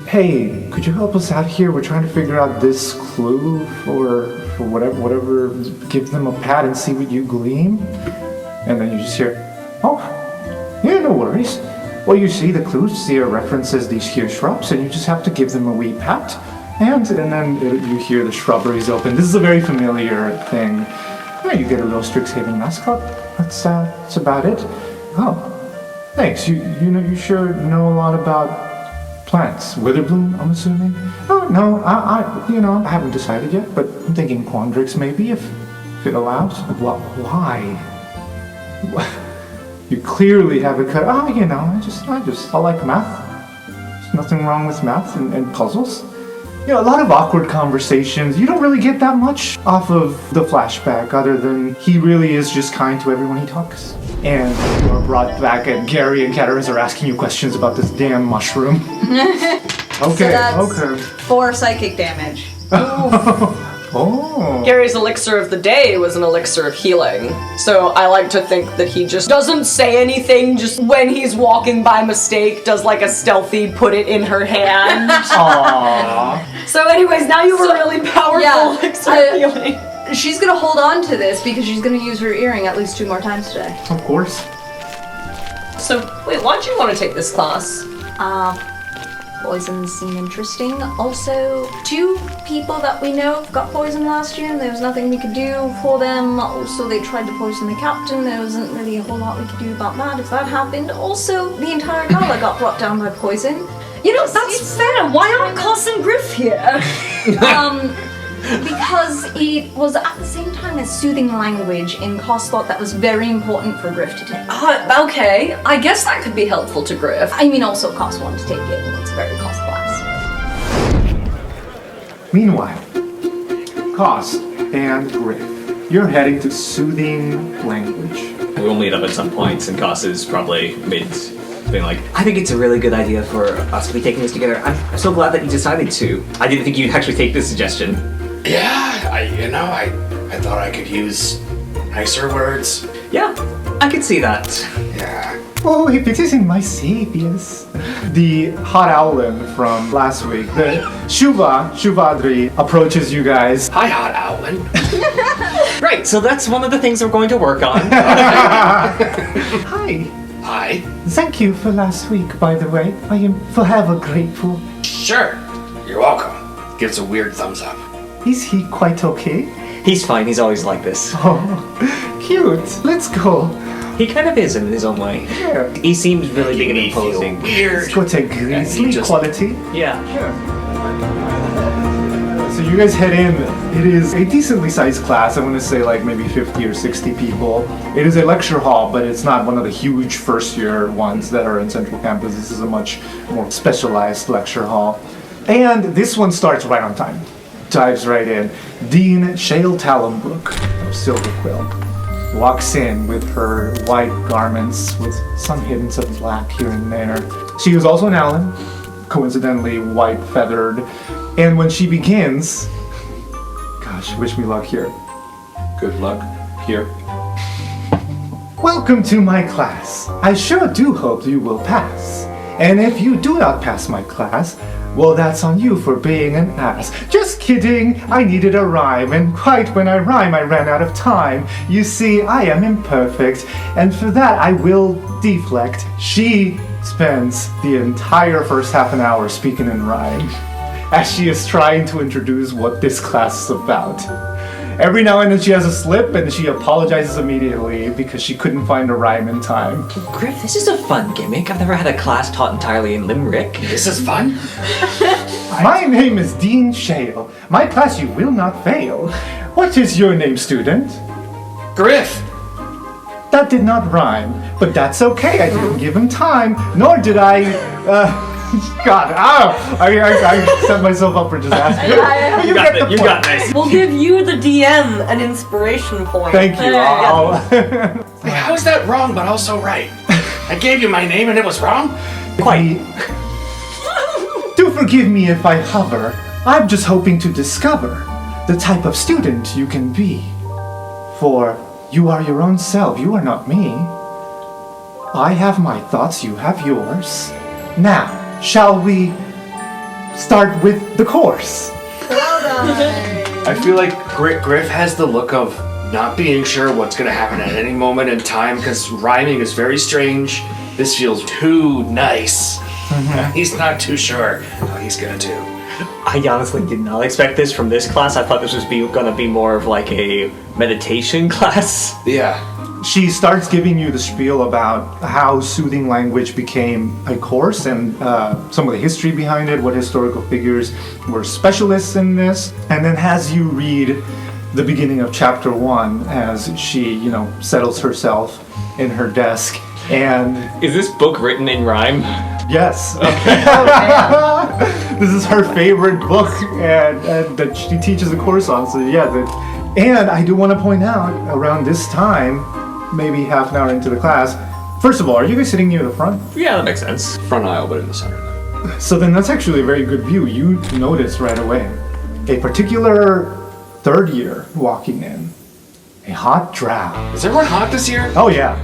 Hey, could you help us out here? We're trying to figure out this clue for whatever. Give them a pat and see what you glean. And then you just hear, oh, yeah, no worries. Well, you see the clues, there references these here shrubs, and you just have to give them a wee pat. And then you hear the shrubberies open. This is a very familiar thing. Yeah, you get a little Strixhaven mascot. That's about it. Oh, thanks. You sure know a lot about plants. Witherbloom, I'm assuming. Oh no, I haven't decided yet, but I'm thinking Quandrix maybe if it allows. Why? You clearly have it cut. Oh, I like math. There's nothing wrong with math and puzzles. A lot of awkward conversations. You don't really get that much off of the flashback other than he really is just kind to everyone he talks. And you are brought back and Gary and Cataras are asking you questions about this damn mushroom. Okay, So that's okay. 4 psychic damage. Oh. Gary's elixir of the day was an elixir of healing. So I like to think that he just doesn't say anything, just when he's walking by Mistake, does like a stealthy put it in her hand. Aww. So anyways, now you have a really powerful elixir of healing. She's gonna hold on to this because she's gonna use her earring at least 2 more times today. Of course. So, wait, why'd you want to take this class? Poisons seem interesting. Also, 2 people that we know got poisoned last year and there was nothing we could do for them. Also, they tried to poison the captain. There wasn't really a whole lot we could do about that if that happened. Also, the entire gala got brought down by poison. That's fair. Why aren't Cost and Griff here? Because it was at the same time as soothing language, and Cost thought that was very important for Griff to take. Okay, I guess that could be helpful to Griff. I mean, also Cost wanted to take it, and it's a very Cost class. Meanwhile, Cost and Griff, you're heading to Soothing Language. We'll meet up at some points, and Koss is probably being like, I think it's a really good idea for us to be taking this together. I'm so glad that you decided to. I didn't think you'd actually take this suggestion. Yeah, I thought I could use nicer words. Yeah, I could see that. Yeah. Oh, if it isn't my saviors. The hot owlin from last week, the Shuvadri, approaches you guys. Hi, hot owlin. Right, so that's one of the things we're going to work on. Hi. Hi. Thank you for last week, by the way. I am forever grateful. Sure. You're welcome. Gives a weird thumbs up. Is he quite okay? He's fine, he's always like this. Oh, cute. Let's go. He kind of is in his own way. Yeah. He seems really big and Making me feel imposing. weird. It's got a grisly quality. Yeah. So you guys head in. It is a decently sized class. I want to say like maybe 50 or 60 people. It is a lecture hall, but it's not one of the huge first year ones that are in Central Campus. This is a much more specialized lecture hall. And this one starts right on time. Dives right in. Dean Shale Talonbrook of Silver Quill walks in with her white garments with some hints of black here and there. She is also an Allen, coincidentally white feathered. And when she begins, gosh, wish me luck here. Good luck here. Welcome to my class. I sure do hope you will pass. And if you do not pass my class, well, that's on you for being an ass. Just kidding, I needed a rhyme, and quite when I rhyme, I ran out of time. You see, I am imperfect, and for that I will deflect. She spends the entire first half an hour speaking in rhyme, as she is trying to introduce what this class is about. Every now and then she has a slip, and she apologizes immediately because she couldn't find a rhyme in time. Griff, this is a fun gimmick. I've never had a class taught entirely in Limerick. This is fun. My name is Dean Shale. My class you will not fail. What is your name, student? Griff. That did not rhyme, but that's okay. I didn't give him time, nor did I, God, I set myself up for disaster. you got this. We'll give you, the DM, an inspiration point. Thank you. Wait, how is that wrong but also right? I gave you my name and it was wrong? Quite. Do forgive me if I hover. I'm just hoping to discover the type of student you can be. For you are your own self, you are not me. I have my thoughts, you have yours. Now, shall we start with the course? Well done. I feel like Griff has the look of not being sure what's going to happen at any moment in time because rhyming is very strange. This feels too nice. He's not too sure how he's going to do. I honestly did not expect this from this class. I thought this was gonna be more of like a meditation class. Yeah. She starts giving you the spiel about how Soothing Language became a course and some of the history behind it, what historical figures were specialists in this, and then has you read the beginning of chapter 1 as she, settles herself in her desk. And Is this book written in rhyme? yes, this is her favorite book and that she teaches a course on. So yeah, and I do want to point out around this time, maybe half an hour into the class. First of all, are you guys sitting near the front? Yeah, that makes sense. Front aisle, but in the center. So then that's actually a very good view. You notice right away a particular third year walking in. A hot drow. Is everyone hot this year? Oh yeah.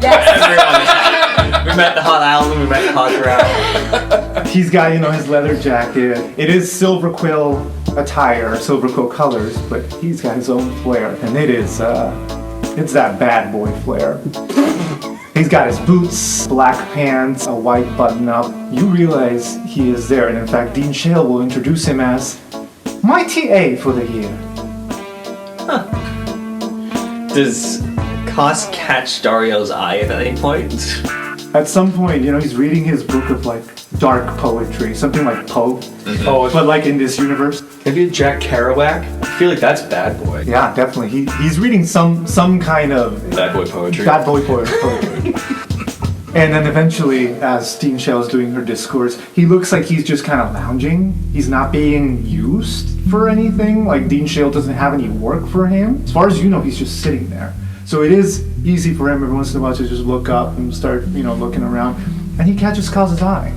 We met the hot owl and we met the hot drow. He's got, his leather jacket. It is Silver Quill attire, Silver Quill colors, but he's got his own flair. And it is, it's that bad boy flair. He's got his boots, black pants, a white button-up. You realize he is there, and in fact, Dean Shale will introduce him as my TA for the year. Does Koss catch Dario's eye at any point? At some point, he's reading his book of dark poetry, something like Poe, but in this universe. Maybe a Jack Kerouac? I feel like that's bad boy. Yeah, definitely. He's reading some kind of Bad boy poetry. bad boy poetry. And then eventually, as Dean Shell's doing her discourse, he looks like he's just kind of lounging. He's not being used for anything. Like, Dean Shell doesn't have any work for him. As far as you know, he's just sitting there. So it is easy for him every once in a while to just look up and start, looking around. And he catches Kaz's eye.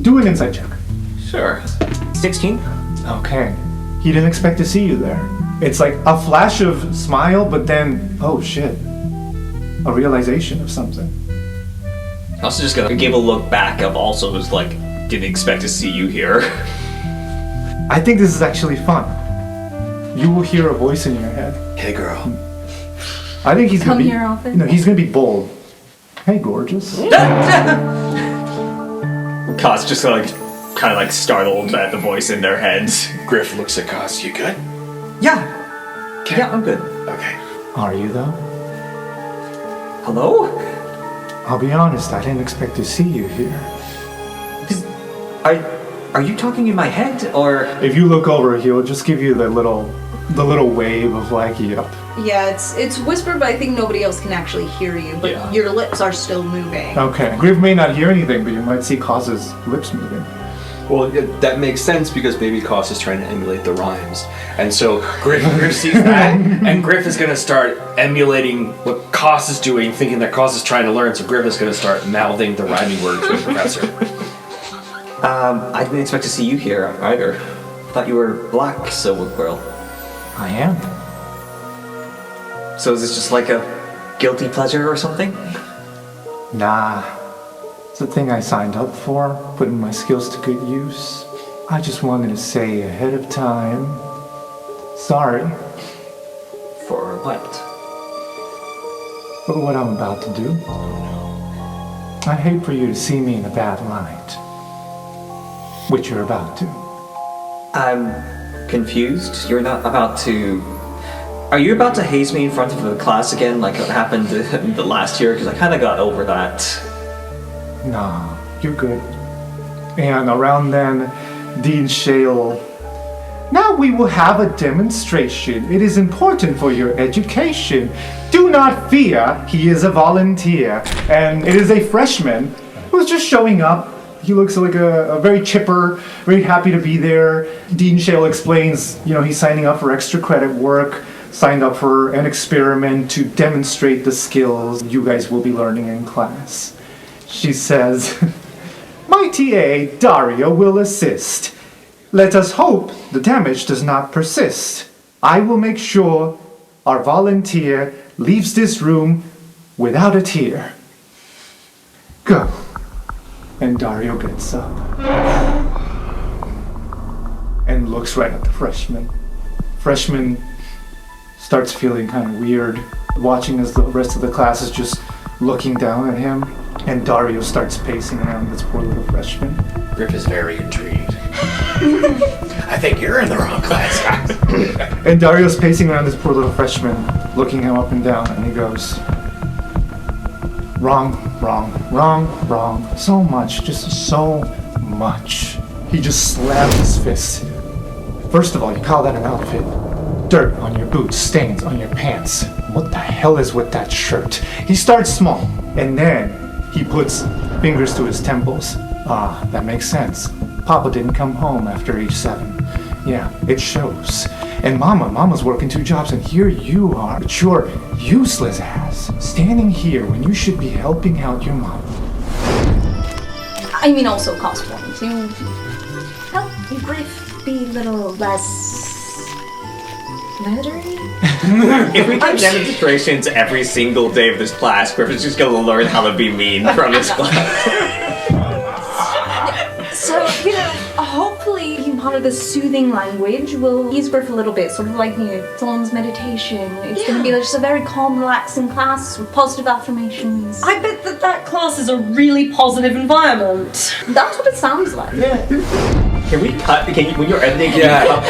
Do an insight check. Sure. 16? Okay. He didn't expect to see you there. It's like a flash of smile, but then, oh shit. A realization of something. I also just gonna give a look back of also was like, didn't expect to see you here. I think this is actually fun. You will hear a voice in your head. Hey, girl. I think he's Come gonna be. here often. He's gonna be bold. Hey, gorgeous. Kaz just kind of like startled at the voice in their heads. Griff looks at Kaz. You good? Yeah. Yeah, I'm good. Okay. Are you though? Hello? I'll be honest. I didn't expect to see you here. Are you talking in my head, or? If you look over, he'll just give you the little wave of like, yep. Yeah, it's whispered, but I think nobody else can actually hear you. But Yeah. your lips are still moving. Okay. Griff may not hear anything, but you might see Kaz's lips moving. Well, that makes sense because maybe Koss is trying to emulate the rhymes. And so Griff sees that, and Griff is going to start emulating what Koss is doing, thinking that Koss is trying to learn, so Griff is going to start mouthing the rhyming word to the professor. I didn't expect to see you here either. Thought you were black, Silver Quill. I am. So is this just like a guilty pleasure or something? Nah. It's the thing I signed up for, putting my skills to good use. I just wanted to say ahead of time, sorry For what? for what I'm about to do. I'd hate for you to see me in a bad light, which you're about to. I'm confused. You're not about to... Are you about to haze me in front of the class again, like what happened the last year? Because I kind of got over that. Nah, you're good. And around then, Dean Shale. Now we will have a demonstration. It is important for your education. Do not fear, he is a volunteer. And it is a freshman who's just showing up. He looks like a very chipper, very happy to be there. Dean Shale explains, he's signing up for extra credit work, signed up for an experiment to demonstrate the skills you guys will be learning in class. She says, my TA, Dario, will assist. Let us hope the damage does not persist. I will make sure our volunteer leaves this room without a tear. Go. And Dario gets up and looks right at the freshman. Freshman starts feeling kind of weird, watching as the rest of the class is just looking down at him. And Dario starts pacing around this poor little freshman. Griff is very intrigued. I think you're in the wrong class, guys. And Dario's pacing around this poor little freshman, looking him up and down, and he goes, wrong, wrong, wrong, wrong. So much, just so much. He just slammed his fist. First of all, you call that an outfit? Dirt on your boots, stains on your pants. What the hell is with that shirt? He starts small, and then he puts fingers to his temples. Ah, that makes sense. Papa didn't come home after age 7. Yeah, it shows. And Mama's working 2 jobs, and here you are, but you're useless ass, standing here when you should be helping out your mom. I mean, also cost points. Help your Griff be a little less murdery? If we get demonstrations every single day of this class, Griffin's just gonna learn how to be mean from this class. So, hopefully part of the soothing language will ease Griff a little bit, sort of like, someone's meditation. It's going to be just a very calm, relaxing class with positive affirmations. I bet that class is a really positive environment. That's what it sounds like. Can we cut? When you're editing, can you cut?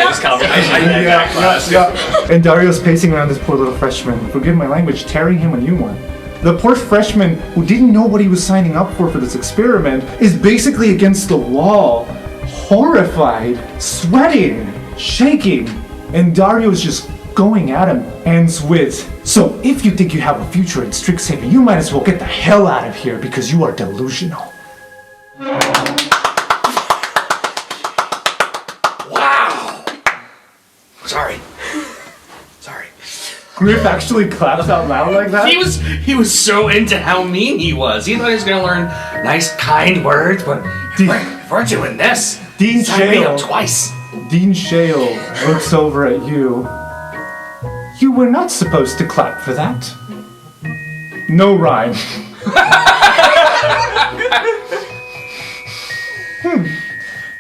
Just cut. And Dario's pacing around this poor little freshman. Forgive my language, tearing him a new one. The poor freshman who didn't know what he was signing up for this experiment is basically against the wall, horrified, sweating, shaking, and Dario's just going at him ends with, "So if you think you have a future in Strixhaven, you might as well get the hell out of here because you are delusional." Wow! Sorry. Griff actually claps out loud like that? He was so into how mean he was. He thought he was gonna learn nice, kind words, but if we're doing this, Dean sign me up Shale. twice. Dean Shale looks over at you. "You were not supposed to clap for that." No rhyme.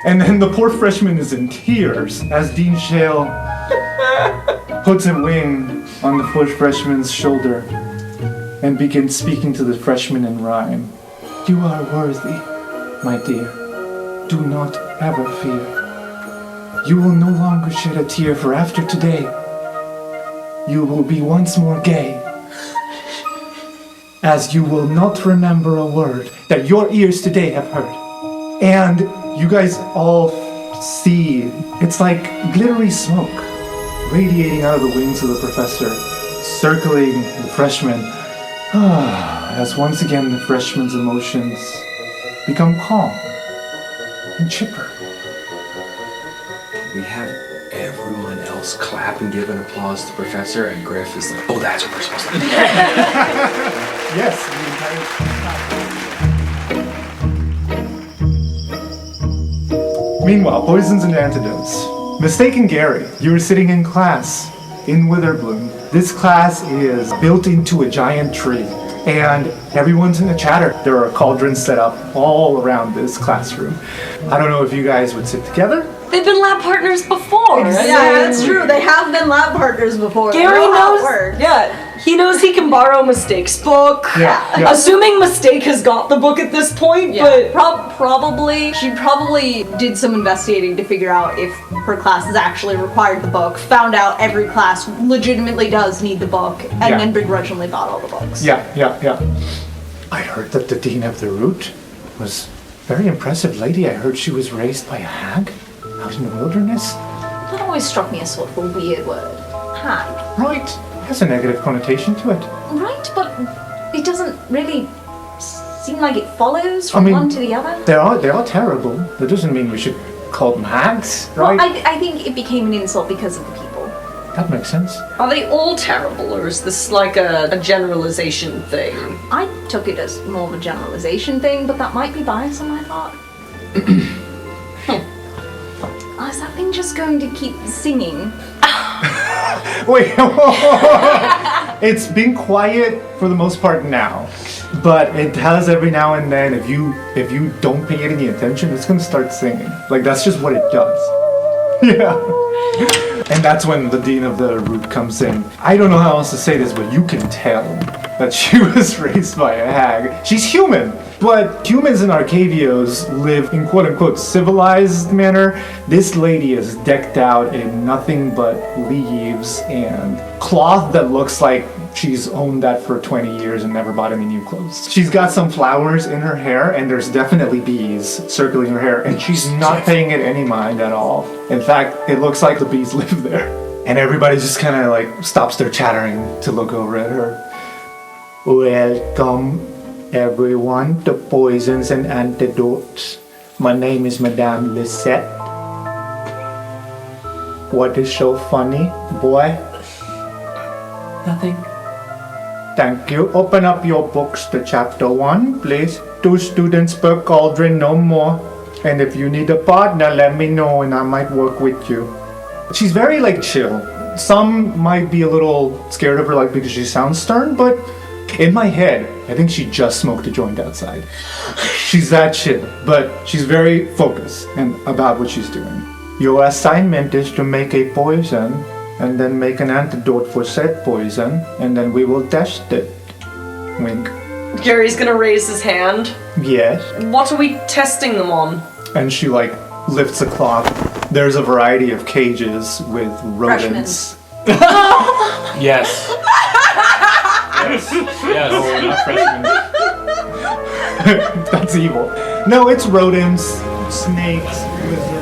And then the poor freshman is in tears as Dean Shale puts a wing on the poor freshman's shoulder and begins speaking to the freshman in rhyme. "You are worthy, my dear. Do not ever fear. You will no longer shed a tear, for after today, you will be once more gay, as you will not remember a word that your ears today have heard." And you guys all see, it's like glittery smoke radiating out of the wings of the professor, circling the freshman, as once again the freshman's emotions become calm and chipper. We have everyone else clap and give an applause to the professor, and Griff is like, "Oh, that's what we're supposed to do." Yes, the entire. Meanwhile, poisons and antidotes. Mistaken Gary, you were sitting in class in Witherbloom. This class is built into a giant tree, and everyone's in a chatter. There are cauldrons set up all around this classroom. I don't know if you guys would sit together. They've been lab partners before. Yeah, that's true. They have been lab partners before. Gary They know how it knows. works. Yeah, he knows he can borrow Mistake's book. Yeah. Assuming Mistake has got the book at this point, Yeah, but she probably did some investigating to figure out if her classes actually required the book, found out every class legitimately does need the book, and Yeah. then begrudgingly bought all the books. Yeah. I heard that the dean of the root was a very impressive lady. I heard she was raised by a hag out in the wilderness. That always struck me as sort of a weird word. Hag. Right. Has a negative connotation to it. Right, but it doesn't really seem like it follows from one to the other. They are terrible. That doesn't mean we should call them hags, right? Well, I think it became an insult because of the people. That makes sense. are they all terrible, or is this like a generalization thing? I took it as more of a generalization thing, but that might be biased on my part. Oh, is that thing just going to keep singing? Wait, it's been quiet for the most part now, but it has every now and then. If you don't pay it any attention, it's gonna start singing. Like that's just what it does. Yeah. And that's when the dean of the root comes in. I don't know how else to say this, but you can tell that she was raised by a hag. She's human, but humans in Arcavios live in quote-unquote civilized manner. This lady is decked out in nothing but leaves and cloth that looks like she's owned that for 20 years and never bought any new clothes. She's got some flowers in her hair, and there's definitely bees circling her hair, and she's not paying it any mind at all. In fact, it looks like the bees live there. And everybody just kind of like stops their chattering to look over at her. "Welcome, everyone, to Poisons and Antidotes. My name is Madame Lisette. What is so funny, boy?" Nothing. Thank you. Open up your books to chapter 1, please. 2 students per cauldron, no more. And if you need a partner, let me know and I might work with you. She's very like chill. Some might be a little scared of her like because she sounds stern, but in my head, I think she just smoked a joint outside. She's that chill, but she's very focused and about what she's doing. Your assignment is to make a poison and then make an antidote for said poison, and then we will test it. Wink. Gary's gonna raise his hand. Yes. What are we testing them on? And she like lifts a cloth. There's a variety of cages with rodents. Yes. Yes. Oh, not freshmen. That's evil. No, it's rodents, snakes, lizards.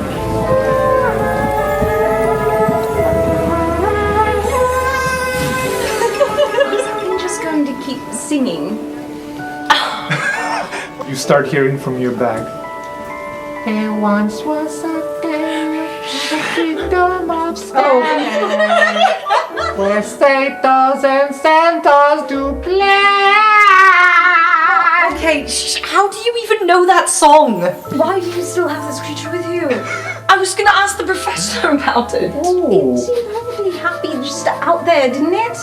start hearing from your bag. There once was a day in the kingdom of Sky, where satyrs and centaurs do play. Okay, how do you even know that song? Why do you still have this creature with you? I was gonna ask the professor about it. It seemed perfectly happy just out there, didn't it?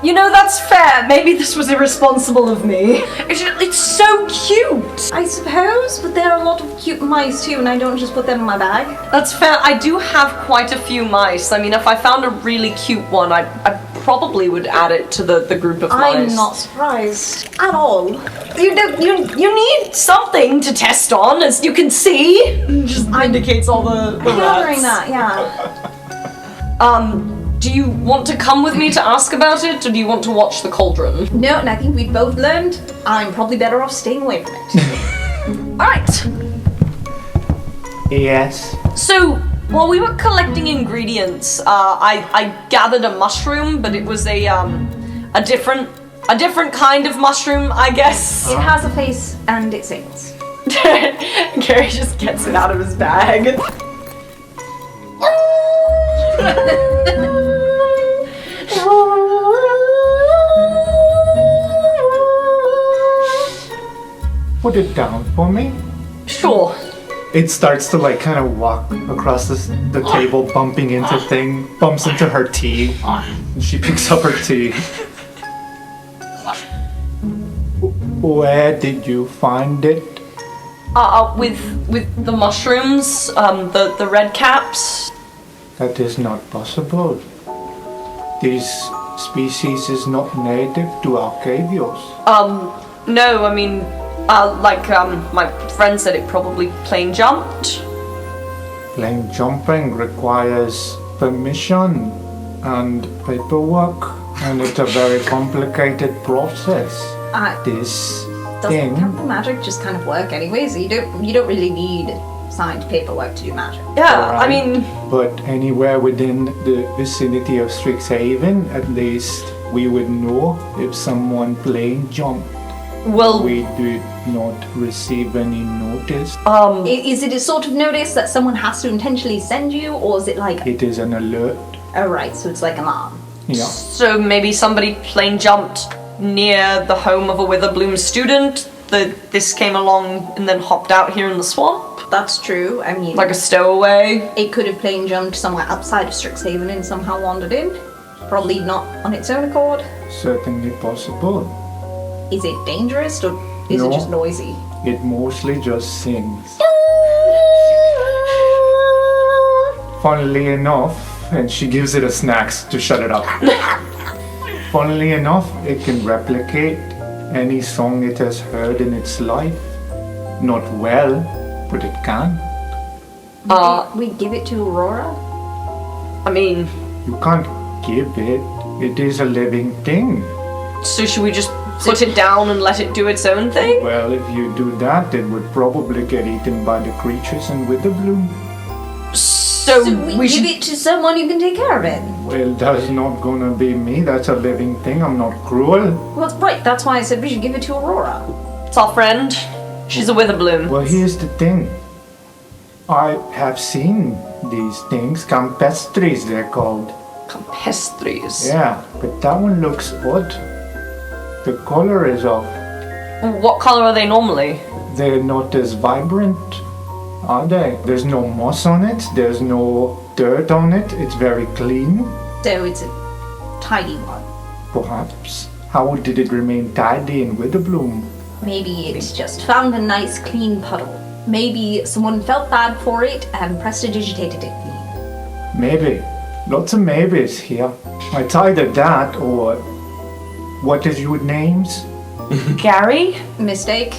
You know, that's fair. Maybe this was irresponsible of me. It's so cute. I suppose, but there are a lot of cute mice too, and I don't just put them in my bag. That's fair. I do have quite a few mice. I mean, if I found a really cute one, I probably would add it to the group of mice. I'm not surprised at all. You need something to test on, as you can see. Just indicates all the I'm gathering rats. that, yeah. Do you want to come with me to ask about it, or do you want to watch the cauldron? No, and I think we've both learned I'm probably better off staying away from it. Alright. Yes. So, while we were collecting ingredients, I gathered a mushroom, but it was a different kind of mushroom, I guess. It has a face and it sings. Gary just gets it out of his bag. Put it down for me. Sure. It starts to like kind of walk across the table, bumping into bumps into her tea. And she picks up her tea. Where did you find it? With the mushrooms, the red caps. That is not possible. This species is not native to Arcavios. No, I mean, my friend said it probably plane jumped. Plane jumping requires permission and paperwork, and it's a very complicated process. This Doesn't thing. chemical magic just kind of work anyway, so you don't really need signed paperwork to do magic. Yeah, Right. I mean, But anywhere within the vicinity of Strixhaven, at least we would know if someone plane jumped. well, We did not receive any notice. Is it a sort of notice that someone has to intentionally send you, or is it like... It is an alert. Oh right, so it's like an alarm. Yeah. so maybe somebody plane jumped near the home of a Witherbloom student. This came along and then hopped out here in the swamp, That's true, I mean... like a stowaway. It could have plane jumped somewhere outside of Strixhaven and somehow wandered in. Probably not on its own accord. Certainly possible. Is it dangerous, or is No. it just noisy? It mostly just sings. Funnily enough, and she gives it a snacks to shut it up. Funnily enough, it can replicate any song it has heard in its life. Not well, but it can. We give it to Aurora? I mean, You can't give it. It is a living thing. so should we just put it down and let it do its own thing? Well, if you do that, it would probably get eaten by the creatures in Witherbloom. So we give it to someone who can take care of it. Well, that's not gonna be me. That's a living thing. I'm not cruel. Well, right, that's why I said we should give it to Aurora. It's our friend. She's a Witherbloom. Well, here's the thing. I have seen these things. Campestries, they're called. Campestries. Yeah, but that one looks odd. The color is off. What color are they normally? They're not as vibrant, are they? There's no moss on it. There's no dirt on it. It's very clean. So it's a tidy one. Perhaps. How did it remain tidy in Witherbloom? Maybe it's just found a nice clean puddle. Maybe someone felt bad for it and prestidigitated it clean. Maybe. Lots of maybes here. It's either that or... What is your names? Gary? Mistake?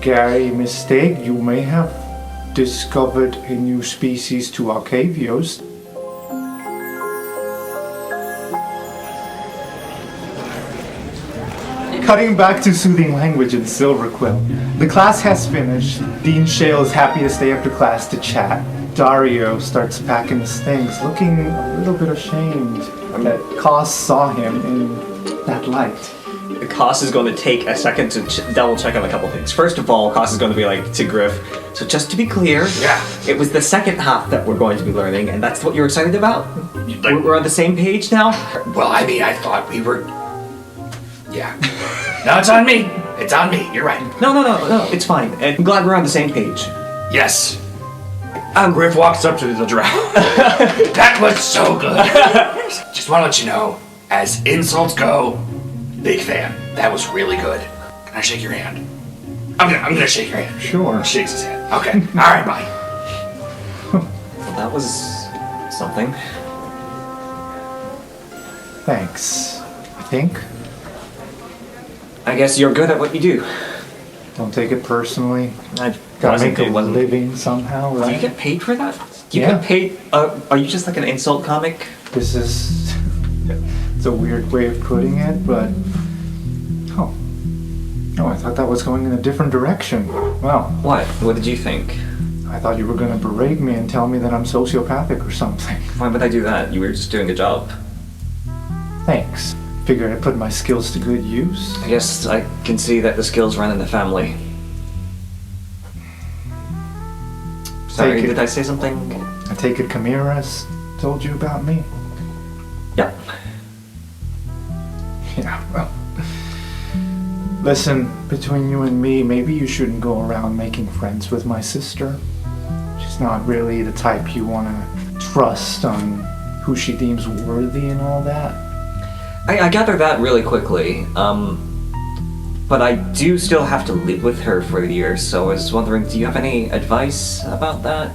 Gary, mistake. You may have discovered a new species to Arcavios. Cutting back to soothing language in Silverquill. The class has finished. Dean Shale is happy to stay after class to chat. Dario starts packing his things, looking a little bit ashamed that Cos saw him in that light. Koss is going to take a second to double check on a couple things. First of all, Koss is going to be like to Griff, so just to be clear, it was the second half that we're going to be learning, and that's what you're excited about? We're on the same page now? Well, I mean, I thought we were... Yeah. No, it's on me. It's on me. You're right. No, it's fine. I'm glad we're on the same page. Yes. Griff walks up to the drow. That was so good. Just want to let you know, as insults go, big fan. That was really good. Can I shake your hand? I'm gonna shake your hand. Sure. Shakes his hand. Okay. All right, bye. Well, that was something. Thanks. I think. I guess you're good at what you do. Don't take it personally. I've Gotta make a living somehow, right? Do you get paid for that? Do you Yeah. get paid? Are you just like an insult comic? This is... It's a weird way of putting it, but... Oh, I thought that was going in a different direction. Well... What did you think? I thought you were gonna berate me and tell me that I'm sociopathic or something. Why would I do that? You were just doing a job. Thanks. Figured I put my skills to good use. I guess I can see that the skills run in the family. Sorry, did I say something? I take it Chimera's told you about me? Yeah. Yeah, well... Listen, between you and me, maybe you shouldn't go around making friends with my sister. She's not really the type you want to trust on who she deems worthy and all that. I gathered that really quickly, but I do still have to live with her for a year, so I was wondering, do you have any advice about that?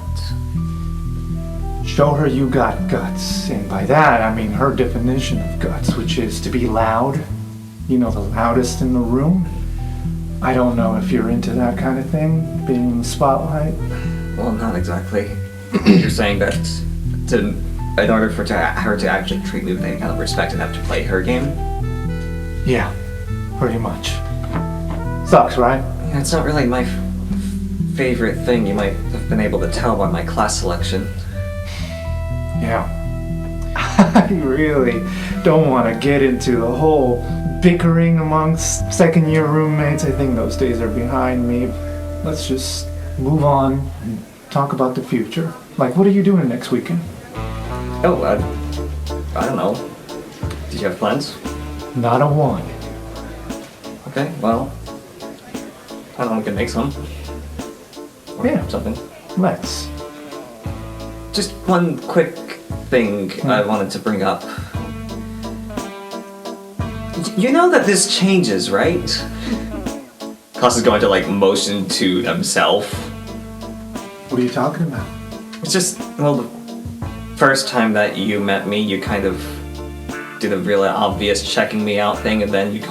Show her you got guts, and by that I mean her definition of guts, which is to be loud. You know, the loudest in the room. I don't know if you're into that kind of thing, being in the spotlight. Well, not exactly. You're saying that in order for her to actually treat me with any kind of respect, I'd have to play her game? Yeah, pretty much. Sucks, right? Yeah, it's not really my favorite thing. You might have been able to tell by my class selection. Yeah. I really don't want to get into the whole bickering amongst second-year roommates. I think those days are behind me. Let's just move on and talk about the future. Like, what are you doing next weekend? Oh, I don't know. Did you have plans? Not a one. Okay, well, I don't know, we can make some. Or Yeah. something. Let's. Just one quick thing I wanted to bring up. You know that this changes, right? Koss is going to like motion to himself. What are you talking about? It's just, well, the first time that you met me, you kind of did a really obvious checking me out thing, and then you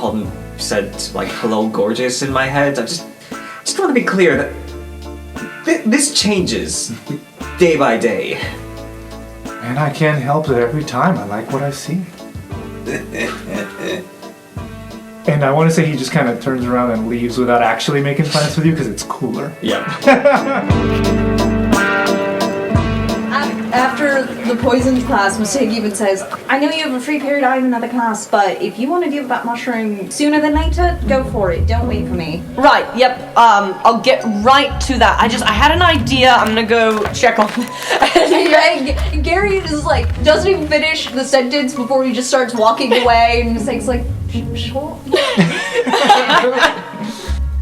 said like "hello, gorgeous" in my head. I just want to be clear that this changes day by day. And I can't help it every time. I like what I see. And I want to say he just kind of turns around and leaves without actually making plans with you because it's cooler. Yep. After the poisoned class, Mistake even says, I know you have a free period, I have another class, but if you want to deal with that mushroom sooner than later, go for it. Don't wait for me. Right, yep. I'll get right to that. I had an idea. I'm gonna go check on And Gary is like, doesn't even finish the sentence before he just starts walking away, and Mistake's like, sure.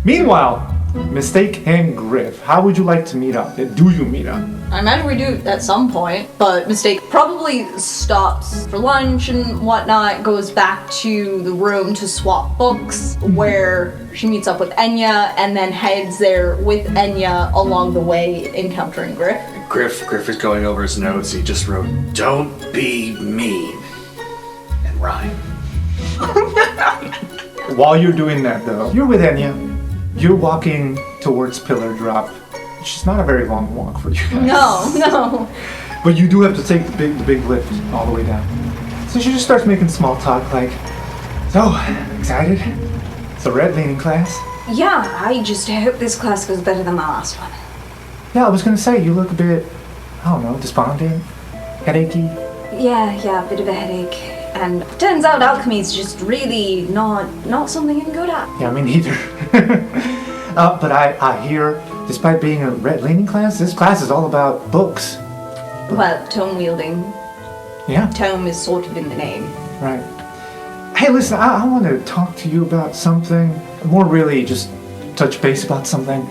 Meanwhile, Mistake and Griff, how would you like to meet up? Do you meet up? I imagine we do at some point, but Mistake probably stops for lunch and whatnot, goes back to the room to swap books, where she meets up with Enya, and then heads there with Enya along the way, encountering Griff. Griff is going over his notes. He just wrote, "Don't be mean," and rhyme. While you're doing that, though, you're with Enya. You're walking towards Pillar Drop. It's not a very long walk for you guys. No. But you do have to take the big lift all the way down. So she just starts making small talk like, so, excited? It's a red-leaning class? Yeah, I just hope this class goes better than my last one. Yeah, I was gonna say, you look a bit, I don't know, despondent, headachy. Yeah, a bit of a headache. And turns out alchemy is just really not something I'm good at. Yeah, me neither. But I hear, despite being a red-leaning class, this class is all about books. Well, tome wielding. Yeah. Tome is sort of in the name. Right. Hey, listen, I want to talk to you about something. More really just touch base about something.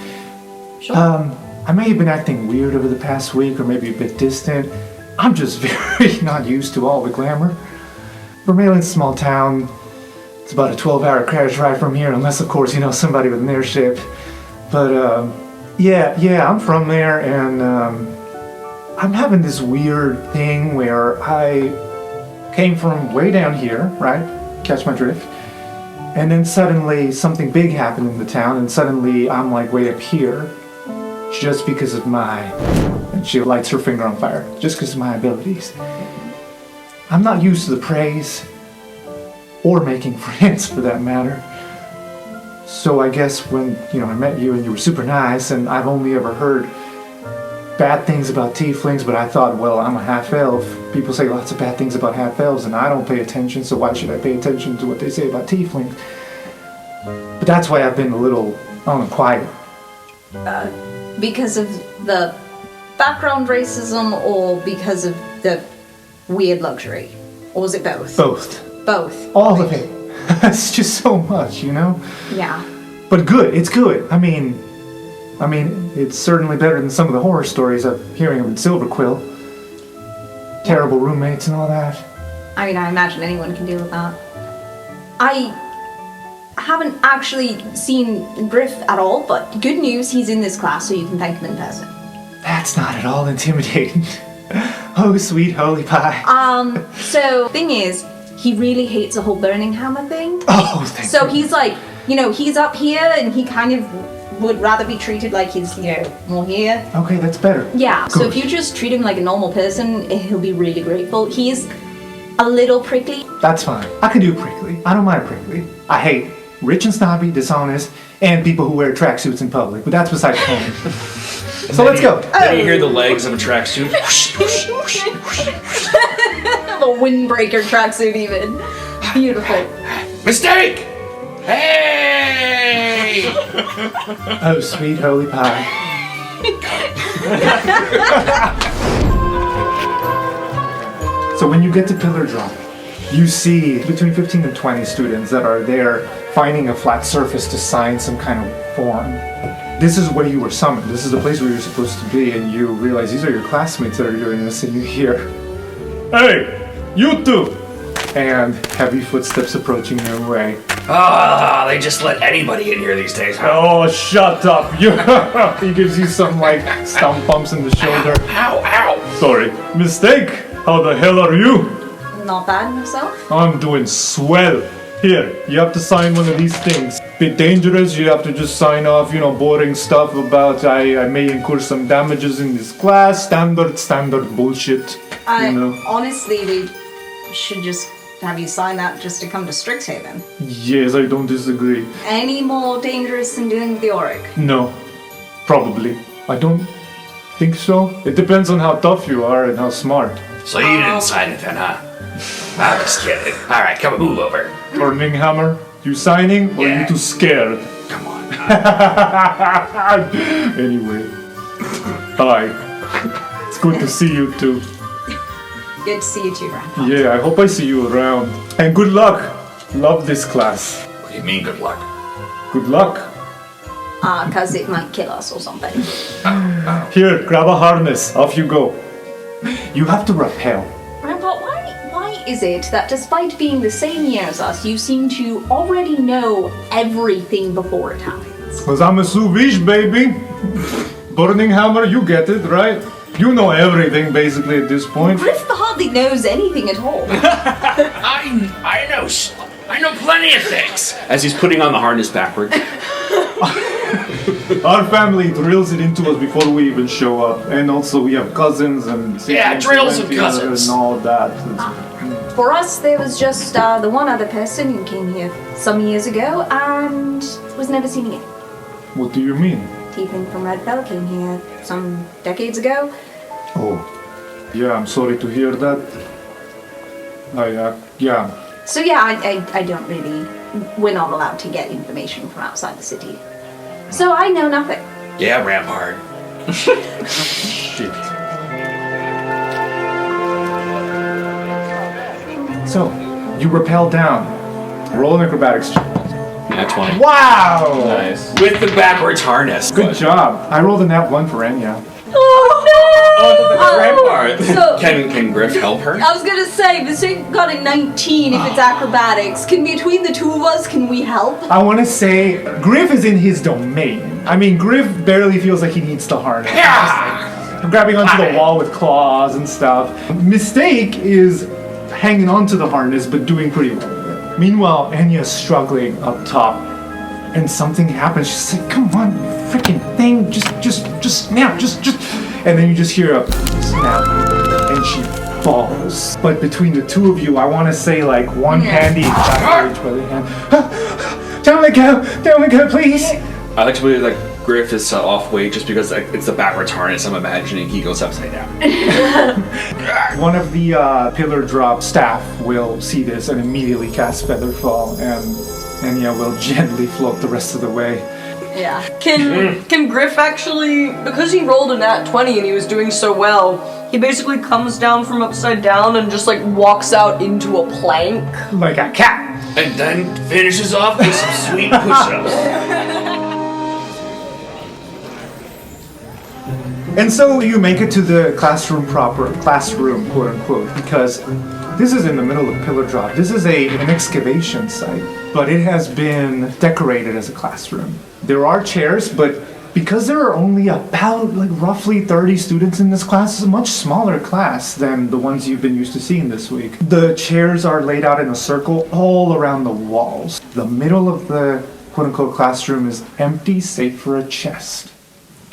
Sure. I may have been acting weird over the past week or maybe a bit distant. I'm just very not used to all the glamour. Vermaelin's a small town. It's about a 12-hour carriage ride from here, unless, of course, you know somebody with an airship. But, yeah, I'm from there, and I'm having this weird thing where I came from way down here, right? Catch my drift. And then suddenly something big happened in the town, and suddenly I'm like way up here just because of and she lights her finger on fire, just because of my abilities. I'm not used to the praise, or making friends for that matter. So I guess when, I met you and you were super nice, and I've only ever heard bad things about tieflings, but I thought, well, I'm a half-elf. People say lots of bad things about half-elves, and I don't pay attention, so why should I pay attention to what they say about tieflings? But that's why I've been a little, quiet. Because of the background racism, or because of the weird luxury? Or was it both? Both. All of it. It's just so much, Yeah. But good, it's good. I mean, it's certainly better than some of the horror stories I'm hearing of in Silverquill. Terrible roommates and all that. I imagine anyone can deal with that. I haven't actually seen Griff at all, but good news, he's in this class, so you can thank him in person. That's not at all intimidating. Oh, sweet holy pie. So, thing is, he really hates the whole burning hammer thing. Oh, thank you. So he's like, he's up here, and he kind of would rather be treated like he's, more here. Okay, that's better. Yeah, Good. so if you just treat him like a normal person, he'll be really grateful. He's a little prickly. That's fine. I can do prickly. I don't mind prickly. I hate rich and snobby, dishonest, and people who wear tracksuits in public, but that's beside the point. So let's go. Then you hear the legs of a tracksuit. The windbreaker tracksuit even. Beautiful. Mistake! Hey! Oh, sweet holy pie. So when you get to Pillar Drop, you see between 15 and 20 students that are there finding a flat surface to sign some kind of form. This is where you were summoned. This is the place where you're supposed to be, and you realize these are your classmates that are doing this, and you hear, "Hey, you two!" And heavy footsteps approaching your way. They just let anybody in here these days, huh? Oh, shut up! He gives you some, stump bumps in the shoulder. Ow! Sorry. Mistake! How the hell are you? Not bad yourself? I'm doing swell. Here, you have to sign one of these things. Bit dangerous, you have to just sign off, boring stuff about I may incur some damages in this class. Standard bullshit. Honestly, we should just have you sign that just to come to Strixhaven. Yes, I don't disagree. Any more dangerous than dealing with the Auric? No, probably. I don't think so. It depends on how tough you are and how smart. So you didn't sign it then, huh? I'm just kidding. Alright, come on, move over. Burning hammer, you signing or Yeah. you too scared? Come on. Anyway, hi. It's good to see you too. Good to see you too, Grandpa. Yeah, I hope I see you around. And good luck. Love this class. What do you mean, good luck? Good luck. Because it might kill us or something. Here, grab a harness. Off you go. You have to rappel. Grandpa, why is it that despite being the same year as us, you seem to already know everything before it happens? Because I'm a sous vide, baby. Burning hammer, you get it, right? You know everything, basically, at this point. Griff hardly knows anything at all. I know plenty of things. As he's putting on the harness backward. Our family drills it into us before we even show up. And also, we have cousins and... Yeah, drills and cousins. And all that. For us, there was just the one other person who came here some years ago and was never seen again. What do you mean? Tiefling from Redfell came here some decades ago. Oh, yeah, I'm sorry to hear that. Yeah. So yeah, I don't really. We're not allowed to get information from outside the city. So I know nothing. Yeah, Rampart. Shit. So, you rappel down. Roll an acrobatics check. Nat 20. Wow! Nice. With the backwards harness. Good job. I rolled a nat 1 for Enya. Rampart. So- Can Griff help her? I was gonna say, Mistake got a 19 if it's acrobatics. Can between the two of us, can we help? I want to say, Griff is in his domain. I mean, Griff barely feels like he needs to harness. Yeah! Grabbing onto the wall with claws and stuff. Mistake is hanging onto the harness, but doing pretty well with it. Meanwhile, Enya's struggling up top, and something happens. She's like, come on, you freaking thing, just snap, just. And then you just hear a snap, and she falls. But between the two of you, I want to say like one-handed clap each other hand. Down we go, please. I like to believe that Griff is off weight just because it's the backwards harness. I'm imagining he goes upside down. One of the pillar drop staff will see this and immediately cast Featherfall, and Enya will gently float the rest of the way. Yeah. Can Griff actually, because he rolled a nat 20 and he was doing so well, he basically comes down from upside down and just like walks out into a plank? Like a cat. And then finishes off with some sweet push-ups. And so you make it to the classroom proper, classroom quote unquote, because this is in the middle of Pillar Drop. This is an excavation site, but it has been decorated as a classroom. There are chairs, but because there are only about roughly 30 students in this class, it's a much smaller class than the ones you've been used to seeing this week. The chairs are laid out in a circle all around the walls. The middle of the quote unquote classroom is empty save for a chest.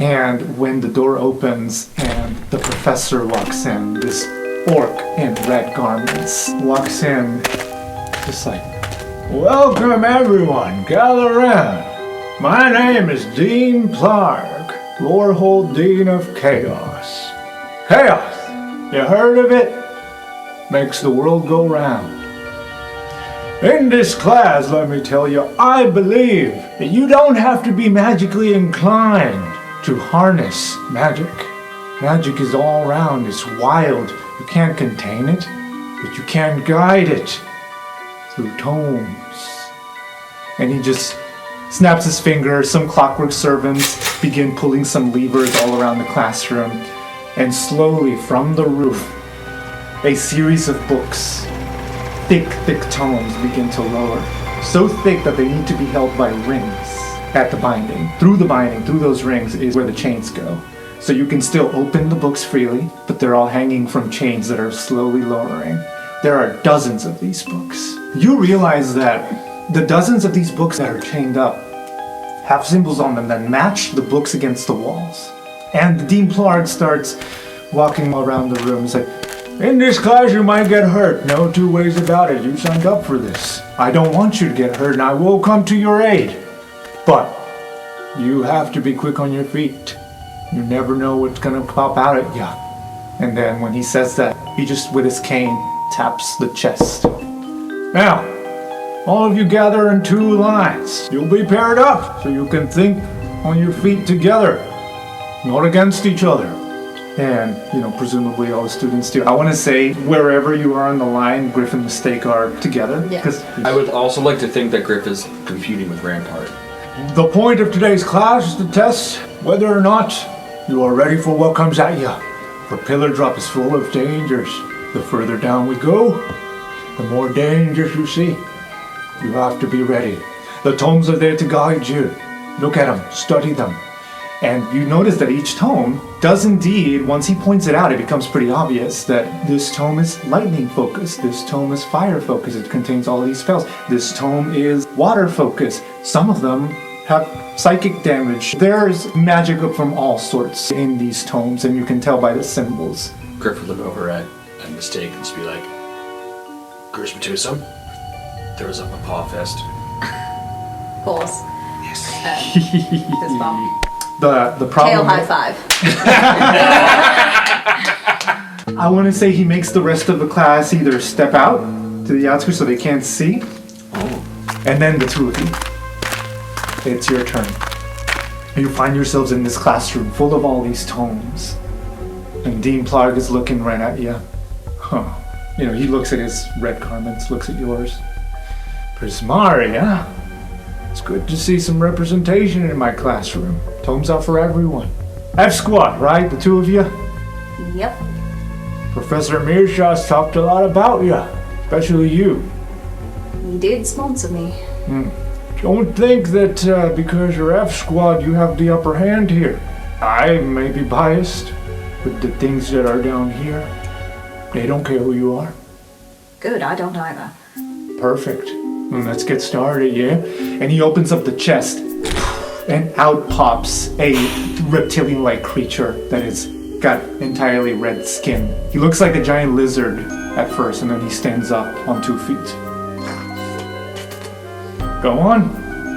And when the door opens and the professor walks in, this orc in red garments walks in just like, welcome everyone, gather around. My name is Dean Plark, Lorehold Dean of Chaos. Chaos, you heard of it? Makes the world go round. In this class, let me tell you, I believe that you don't have to be magically inclined to harness magic. Magic is all around, it's wild. You can't contain it, but you can guide it through tomes. And he just snaps his fingers. Some clockwork servants begin pulling some levers all around the classroom. And slowly from the roof, a series of books, thick tomes begin to lower. So thick that they need to be held by rings. At the binding, through those rings is where the chains go. So you can still open the books freely, but they're all hanging from chains that are slowly lowering. There are dozens of these books. You realize that the dozens of these books that are chained up have symbols on them that match the books against the walls. And Dean Plark starts walking around the room. He's like, in this class you might get hurt. No two ways about it. You signed up for this. I don't want you to get hurt and I will come to your aid. But you have to be quick on your feet. You never know what's gonna pop out at ya. And then when he says that, he just with his cane taps the chest. Now, all of you gather in two lines. You'll be paired up so you can think on your feet together, not against each other. And, presumably all the students do. I want to say, wherever you are on the line, Griff and Mistake are together. Yeah. I would also like to think that Griff is competing with Rampart. The point of today's class is to test whether or not you are ready for what comes at you. For Pillar Drop is full of dangers. The further down we go, the more dangers you see. You have to be ready. The tomes are there to guide you. Look at them, study them. And you notice that each tome does indeed, once he points it out, it becomes pretty obvious that this tome is lightning focused, this tome is fire focused, it contains all of these spells. This tome is water focused. Some of them have psychic damage. There's magic from all sorts in these tomes, and you can tell by the symbols. Griff would look over at Mistake and just be like, Grishmatusum, throws up a paw fist. Pause. Yes. Fist bump. The problem. Tail high five. I want to say he makes the rest of the class either step out to the outskirts so they can't see, and then the two of you. It's your turn. You find yourselves in this classroom full of all these tomes, and Dean Plarg is looking right at you. Huh. You know, he looks at his red garments, looks at yours. Prismari, huh? It's good to see some representation in my classroom. Tomes out for everyone. F Squad, right? The two of you? Yep. Professor Meershaws talked a lot about you, especially you. He did sponsor me. Don't think that because you're F Squad you have the upper hand here. I may be biased, but the things that are down here, they don't care who you are. Good, I don't either. Perfect. Let's get started, yeah? And he opens up the chest, and out pops a reptilian-like creature that is got entirely red skin. He looks like a giant lizard at first, and then he stands up on 2 feet. Go on.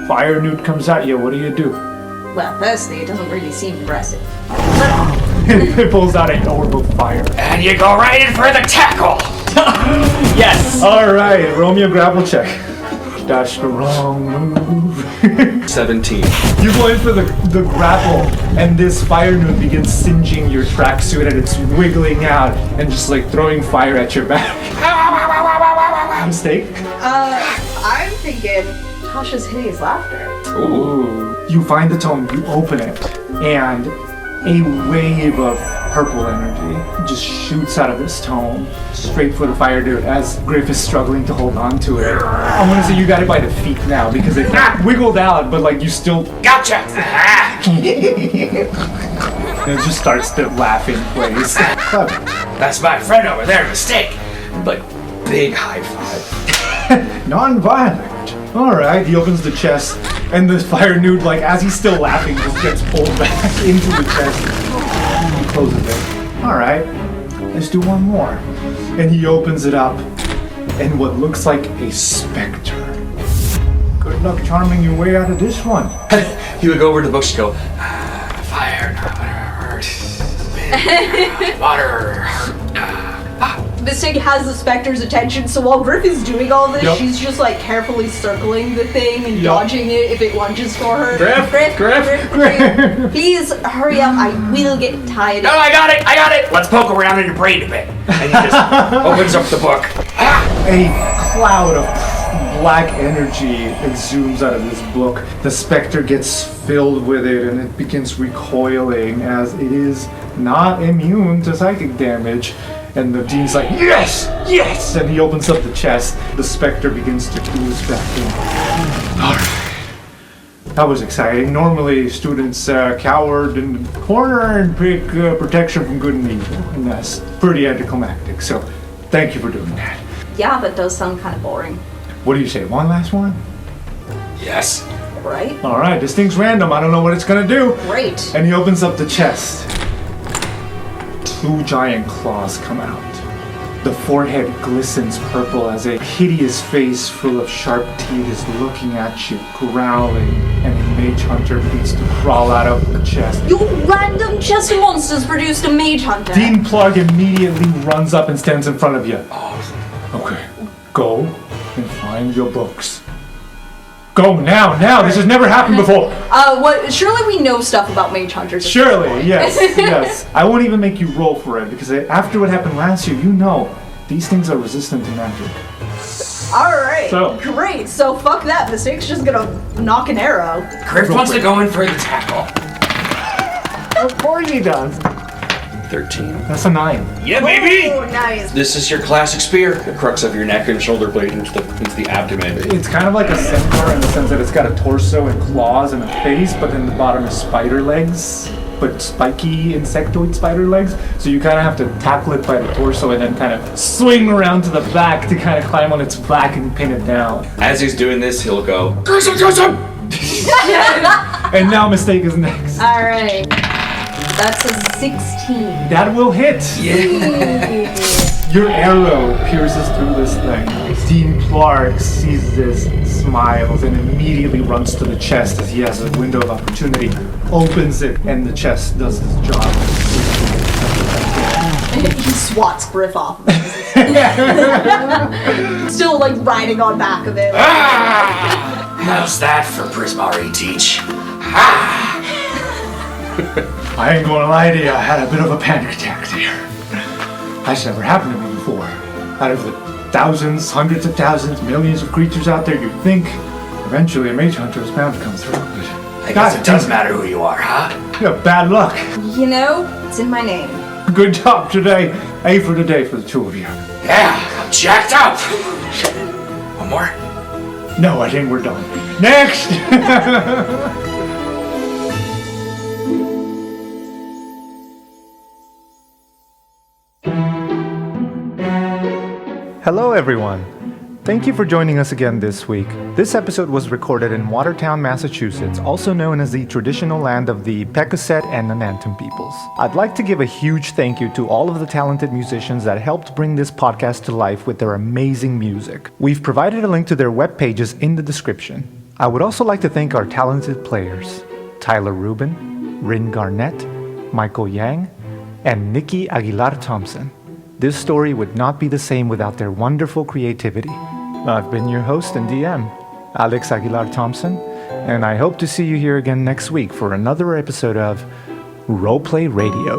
Fire Newt comes at you. What do you do? Well, firstly, it doesn't really seem aggressive. It pulls out an orb of fire. And you go right in for the tackle! Yes! Alright, roll me a grapple check. That's the wrong move. 17. You go in for the grapple, and this fire newt begins singeing your tracksuit, and it's wiggling out and just like throwing fire at your back. Mistake? I'm thinking Tasha's hideous laughter. Ooh. You find the tome, you open it, and a wave of purple energy just shoots out of this tome, straight for the fire dude, as Griff is struggling to hold on to it. I'm gonna say you got it by the feet now, because it wiggled out, but like you still... Gotcha! And it just starts to laugh in place. That's my friend over there, Mistake. Like, big high five. Non-violent. Alright, he opens the chest, and the fire nude, like, as he's still laughing, just gets pulled back into the chest. He closes it. Alright, let's do one more. And he opens it up, and what looks like a specter. Good luck charming your way out of this one. He would go over to the books and go, Fire, wind, water. Mystic has the Spectre's attention, so while Griff is doing all this, Yep. she's just like carefully circling the thing and Yep. dodging it if it lunges for her. Griff. Please hurry up, I will get tired. No, I got it! Let's poke around in your brain a bit. And he just opens up the book. A cloud of black energy exudes out of this book. The specter gets filled with it, and it begins recoiling as it is not immune to psychic damage. And the dean's like, yes! Yes! And he opens up the chest. The specter begins to ooze back in. Alright. That was exciting. Normally, students cowered in the corner and pick protection from good and evil. And that's pretty anticlimactic. So, thank you for doing that. Yeah, that does sound kind of boring. What do you say? One last one? Yes. Right? Alright, this thing's random. I don't know what it's gonna do. Great. And he opens up the chest. 2 giant claws come out. The forehead glistens purple as a hideous face full of sharp teeth is looking at you, growling, and a mage hunter begins to crawl out of the chest. You random chest of monsters produced a mage hunter. Dean Plarg immediately runs up and stands in front of you. Okay, go and find your books. Go now! This has never happened before! What? Surely we know stuff about mage hunters. at Surely, this point. yes. I won't even make you roll for it, because after what happened last year, you know, these things are resistant to magic. Alright, So- great. So fuck that. Mystique's just gonna knock an arrow. Griff wants to go in for the tackle. Of course he does. 13. That's a 9. Yeah, baby! Oh, nice. This is your classic spear. The crux of your neck and shoulder blade into the abdomen. It's kind of like a centaur in the sense that it's got a torso and claws and a face, but then the bottom is spider legs, but spiky insectoid spider legs. So you kind of have to tackle it by the torso and then kind of swing around to the back to kind of climb on its back and pin it down. As he's doing this, he'll go, And now Mistake is next. Alright. That's a 16. That will hit. Yeah. Your arrow pierces through this thing. Dean Plarg sees this, smiles, and immediately runs to the chest as he has a window of opportunity. Opens it, and the chest does its job. He swats Griff off of it. Still like riding on back of it. How's that for Prismari teach? Ha! I ain't gonna lie to you, I had a bit of a panic attack there. That's never happened to me before. Out of the thousands, hundreds of thousands, millions of creatures out there, you'd think eventually a mage hunter was bound to come through. But I guess it does matter who you are, huh? You have bad luck. You know, it's in my name. Good job today. A for today for the two of you. Yeah, I'm jacked up. One more? No, I think we're done. Next! Hello, everyone. Thank you for joining us again this week. This episode was recorded in Watertown, Massachusetts, also known as the traditional land of the Pecosset and Nanantum peoples. I'd like to give a huge thank you to all of the talented musicians that helped bring this podcast to life with their amazing music. We've provided a link to their web pages in the description. I would also like to thank our talented players, Tyler Rubin, Rin Garnett, Michael Yang, and Nikki Aguilar-Thompson. This story would not be the same without their wonderful creativity. I've been your host and DM, Alex Aguilar-Thompson, and I hope to see you here again next week for another episode of Roleplay Radio.